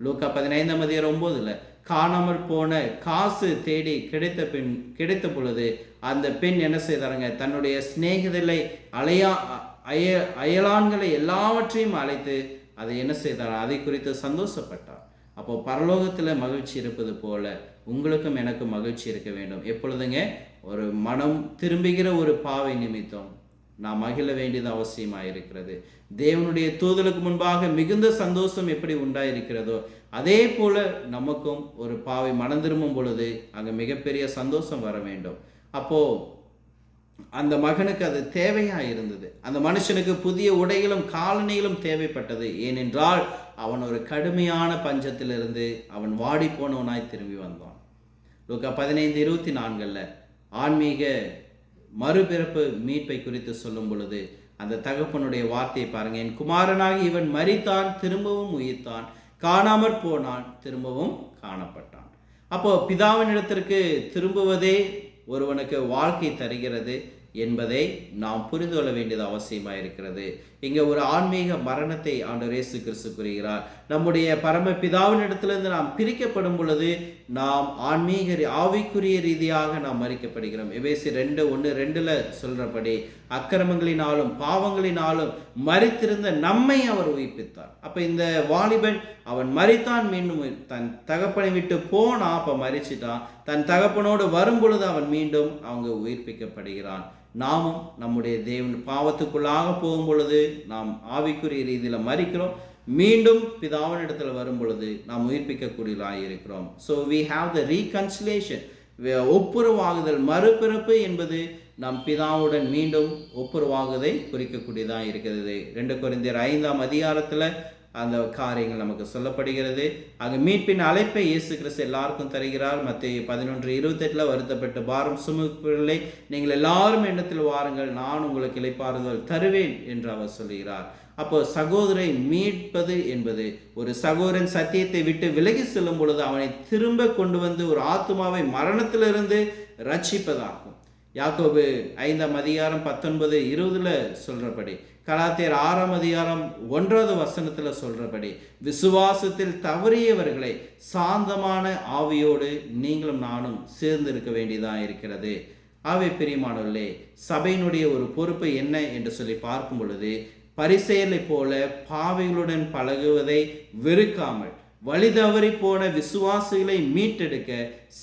லூக்கா 15ஆம் அதிகாரம் 9 காணாமல் போன காசு தேடி கிடைத்த பொழுது அந்த பெண் என்ன செய்தாருங்க, தன்னுடைய சிநேகிதரை அயலான்களை எல்லாவற்றையும் அழைத்து அதை என்ன செய்தார், அதை குறித்து சந்தோஷப்பட்டார். அப்போ பரலோகத்தில் மகிழ்ச்சி இருப்பது போல உங்களுக்கும் எனக்கும் மகிழ்ச்சி இருக்க வேண்டும். எப்பொழுதுங்க, ஒரு மனம் திரும்புகிற ஒரு பாவை நிமித்தம் நாம் மகிழ வேண்டியது அவசியமாக இருக்கிறது. தேவனுடைய தூதலுக்கு முன்பாக மிகுந்த சந்தோஷம் எப்படி உண்டாயிருக்கிறதோ அதே போல நமக்கும் ஒரு பாவை மனம் திரும்பும் பொழுது அங்கே மிகப்பெரிய சந்தோஷம் வர வேண்டும். அப்போ அந்த மகனுக்கு அது தேவையா இருந்தது. அந்த மனுஷனுக்கு புதிய உடைகளும் காலணிகளும் தேவைப்பட்டது. ஏனென்றால் அவன் ஒரு கடுமையான பஞ்சத்திலிருந்து அவன் வாடி போனவனாய் திரும்பி வந்தான். லூக்கா 15:24 ஆன்மீக மறுபிறப்பு மீட்பை குறித்து சொல்லும் பொழுது அந்த தகப்பனுடைய வார்த்தையை பாருங்க. என் குமாரனாகி இவன் மரித்தான், திரும்பவும் உயிர்த்தான், காணாமற் போனான், திரும்பவும் காணப்பட்டான். அப்போ பிதாவின் இடத்திற்கு திரும்புவதே ஒருவனுக்கு வாழ்க்கை தருகிறது என்பதை நாம் புரிந்து கொள்ள வேண்டியது அவசியமாக இருக்கிறது. இங்கே ஒரு ஆன்மீக மரணத்தை ஆண்டவர் இயேசு கிறிஸ்து கூறுகிறார். நம்முடைய பரமபிதாவின் இடத்திலிருந்து நாம் பிரிக்கப்படும் பொழுது நாம் ஆவிக்குரிய ரீதியாக நாம் மறிக்கப்படுகிறோம். எபேசியர் 2:1-2 சொல்றபடி அக்கிரமங்களினாலும் பாவங்களினாலும் மரித்திருந்த நம்மை அவர் உயிர்ப்பித்தார். அப்ப இந்த வாலிபன் அவன் மரித்தான், மீண்டும் தன் தகப்பனை விட்டு போனா, அப்ப மரிச்சிட்டான். தன் தகப்பனோடு வரும் பொழுது அவன் மீண்டும் அவங்க உயிர்ப்பிக்கப்படுகிறான். நாமும் நம்முடைய தேவன் பாவத்துக்குள்ளாக போகும் பொழுது நாம் ஆவிக்குரிய ரீதியில் மரிக்கிறோம். மீண்டும் பிதாவின் இடத்துல வரும் பொழுது நாம் உயிர்ப்பிக்கக்கூடியவர்களாக இருக்கிறோம். So we have the reconciliation, ஒப்புரவாகுதல். மறுபிறப்பு என்பது நம் பிதாவுடன் மீண்டும் ஒப்புரவாகுதை குறிக்கக்கூடியதாக இருக்கிறது. 2 கொரிந்தியர் 5ஆம் அதிகாரத்தில் அந்த காரியங்கள் நமக்கு சொல்லப்படுகிறது. அங்கே மீட்பின் அழைப்பை இயேசு கிறிஸ்து எல்லாருக்கும் தருகிறார். மத்தேயு 11:28 வருத்தப்பட்டு பாரம் சுமக்கிறவர்களே, நீங்கள் எல்லாரும் என்னிடத்தில் வாருங்கள், நான் உங்களுக்கு இளைப்பாறுதல் தருவேன் என்று அவர் சொல்கிறார். அப்போ சகோதரை மீட்பது என்பது ஒரு சகோதரன் சத்தியத்தை விட்டு விலகி செல்லும் பொழுது அவனை திரும்ப கொண்டு வந்து ஒரு ஆத்துமாவை மரணத்திலிருந்து ரட்சிப்பதாகும். யாக்கோபு 5ஆம் அதிகாரம் 19-20 சொல்றபடி, கலாத்தியர் 6ஆம் அதிகாரம் 1வது வசனத்துல சொல்றபடி, விசுவாசத்தில் தவறியவர்களை சாந்தமான ஆவியோடு நீங்களும் நானும் சேர்ந்து இருக்க வேண்டியதாக இருக்கிறது. ஆவே பிரியமானவர்களே, சபையினுடைய ஒரு பொறுப்பு என்ன என்று சொல்லி பார்க்கும் பொழுது, பரிசேயரை போல பாவிகளுடன் பழகுவதை வெறுக்காமல் வழி தவறி போன விசுவாசிகளை மீட்டெடுக்க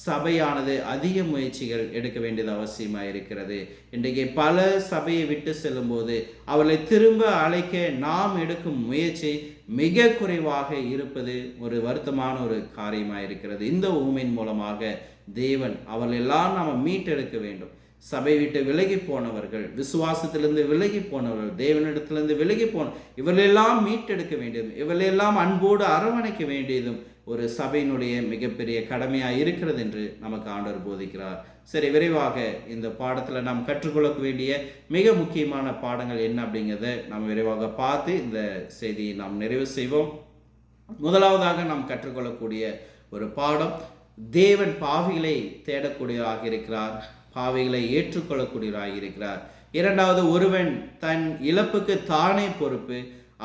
சபையானது அதிக முயற்சிகள் எடுக்க வேண்டியது அவசியமாக இருக்கிறது. இன்றைக்கு பல சபையை விட்டு செல்லும் போது அவளை திரும்ப அழைக்க நாம் எடுக்கும் முயற்சி மிக குறைவாக இருப்பது ஒரு வருத்தமான ஒரு காரியமாக இருக்கிறது. இந்த ஊமையின் மூலமாக தேவன் அவர்கள் எல்லாம் நாம் மீட்டெடுக்க வேண்டும். சபை விட்டு விலகி போனவர்கள், விசுவாசத்திலிருந்து விலகி போனவர்கள், தேவனிடத்திலிருந்து விலகி இவர்களெல்லாம் மீட்டெடுக்க வேண்டியதும் இவர்களெல்லாம் அன்போடு அரவணைக்க வேண்டியதும் ஒரு சபையினுடைய மிகப்பெரிய கடமையாக இருக்கிறது என்று நமக்கு ஆண்டவர் போதிக்கிறார். சரி, விரைவாக இந்த பாடத்தில் நாம் கற்றுக்கொள்ள வேண்டிய மிக முக்கியமான பாடங்கள் என்ன அப்படிங்கிறத நாம் விரைவாக பார்த்து இந்த செய்தியை நாம் நிறைவு செய்வோம். முதலாவதாக நாம் கற்றுக்கொள்ளக்கூடிய ஒரு பாடம், தேவன் பாவிகளை தேடக்கூடியவராக இருக்கிறார், பாவிகளை ஏற்றுக்கொள்ளக்கூடியவராக இருக்கிறார். இரண்டாவது, ஒருவன் தன் இழப்புக்கு தானே பொறுப்பு,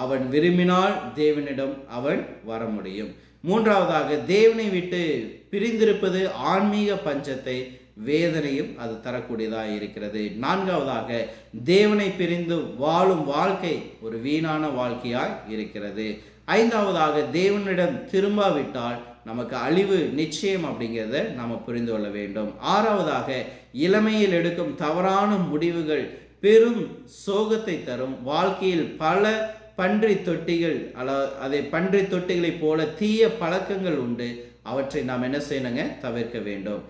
அவன் விரும்பினால் தேவனிடம் அவன் வர முடியும். மூன்றாவதாக, தேவனை விட்டு பிரிந்திருப்பது ஆன்மீக பஞ்சத்தை வேதனையும் அது தரக்கூடியதாக இருக்கிறது. நான்காவதாக, தேவனை பிரிந்து வாழும் வாழ்க்கை ஒரு வீணான வாழ்க்கையாய் இருக்கிறது. ஐந்தாவதாக, தேவனிடம் திரும்பாவிட்டால் நமக்கு அழிவு நிச்சயம் அப்படிங்கிறத நாம் புரிந்து கொள்ள வேண்டும். ஆறாவதாக, இளமையில் எடுக்கும் தவறான முடிவுகள் பெரும் சோகத்தை தரும். வாழ்க்கையில் பல பன்றி தொட்டிகள் அதை பன்றி தொட்டிகளைப் போல தீய பழக்கங்கள் உண்டு, அவற்றை நாம் என்ன செய்யணுங்க, தவிர்க்க வேண்டும்.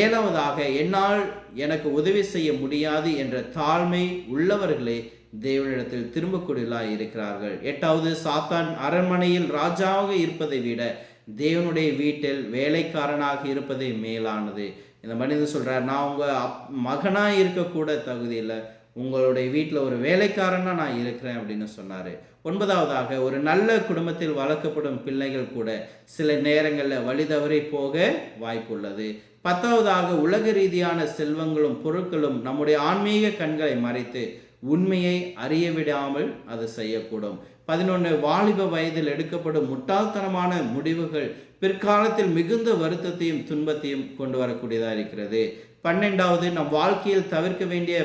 ஏழாவதாக, என்னால் எனக்கு உதவி செய்ய முடியாது என்ற தாழ்மை உள்ளவர்களே தேவனிடத்தில் திரும்பக்கூடியவர்களாக இருக்கிறார்கள். எட்டாவது, சாத்தான் அரண்மனையில் ராஜாவாக இருப்பதை விட தேவனுடைய வீட்டில் வேலைக்காரனாக இருப்பதே மேலானது. இந்த மனிதன் சொல்றார், நான் உங்க மகனாக இருக்கக்கூட தகுதி இல்லை, உங்களுடைய வீட்டில் ஒரு வேலைக்காரனா நான் இருக்கிறேன் அப்படின்னு சொன்னாரு. ஒன்பதாவதாக, ஒரு நல்ல குடும்பத்தில் வளர்க்கப்படும் பிள்ளைகள் கூட சில நேரங்களில் வழி தவறி போக வாய்ப்புள்ளது. பத்தாவதாக, உலக ரீதியான செல்வங்களும் பொருட்களும் நம்முடைய ஆன்மீக கண்களை மறைத்து உண்மையை அறிய விடாமல் அது செய்யக்கூடும். 11, வாலிப வயதில் எடுக்கப்படும் முட்டாள்தனமான முடிவுகள் பிற்காலத்தில் மிகுந்த வருத்தத்தையும் துன்பத்தையும் கொண்டு வரக்கூடியதாக இருக்கிறது. 12வது, நம் வாழ்க்கையில் தவிர்க்க வேண்டிய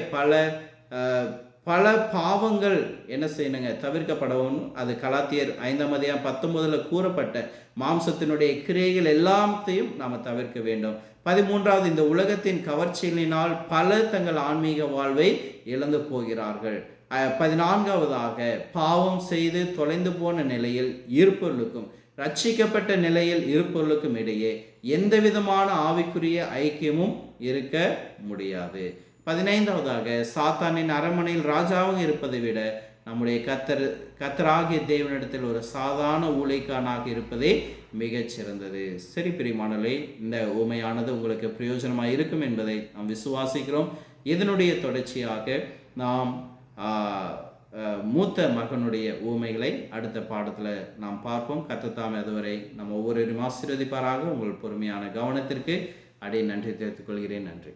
பல பாவங்கள் என்ன செய்யணுங்க, தவிர்க்கப்படவும். அது கலாத்தியர் 5ஆம் அதிகாரம் 19 கூறப்பட்ட மாம்சத்தினுடைய கிரியைகள் எல்லாத்தையும் நாம் தவிர்க்க வேண்டும். 13வது, இந்த உலகத்தின் கவர்ச்சிகளினால் பலர் தங்கள் ஆன்மீக வாழ்வை இழந்து போகிறார்கள். 14வதாக, பாவம் செய்து தொலைந்து போன நிலையில் இருப்பொருளுக்கும் ரட்சிக்கப்பட்ட நிலையில் இருப்பொருளுக்கும் இடையே எந்த விதமான ஆவிக்குரிய ஐக்கியமும் இருக்க முடியாது. 15வதாக, சாத்தானின் அரண்மனையில் ராஜாவாக இருப்பதை விட நம்முடைய கர்த்தராகிய தேவனிடத்தில் ஒரு சாதாரண ஊழியக்காரனாக இருப்பதே மிகச் சிறந்தது. சரி பிரியமானவர்களே, இந்த உண்மையானது உங்களுக்கு பிரயோஜனமாக இருக்கும் என்பதை நாம் விசுவாசிக்கிறோம். இதனுடைய தொடர்ச்சியாக நாம் மூத்த மகனுடைய ஊமைகளை அடுத்த பாடத்தில் நாம் பார்ப்போம். கர்த்தர் அதுவரை நம்ம ஒவ்வொரு ஆசீர்வதிப்பாராக. உங்கள் பொறுமையான கவனத்திற்கு அடி நன்றி தெரிவித்துக் கொள்கிறேன். நன்றி.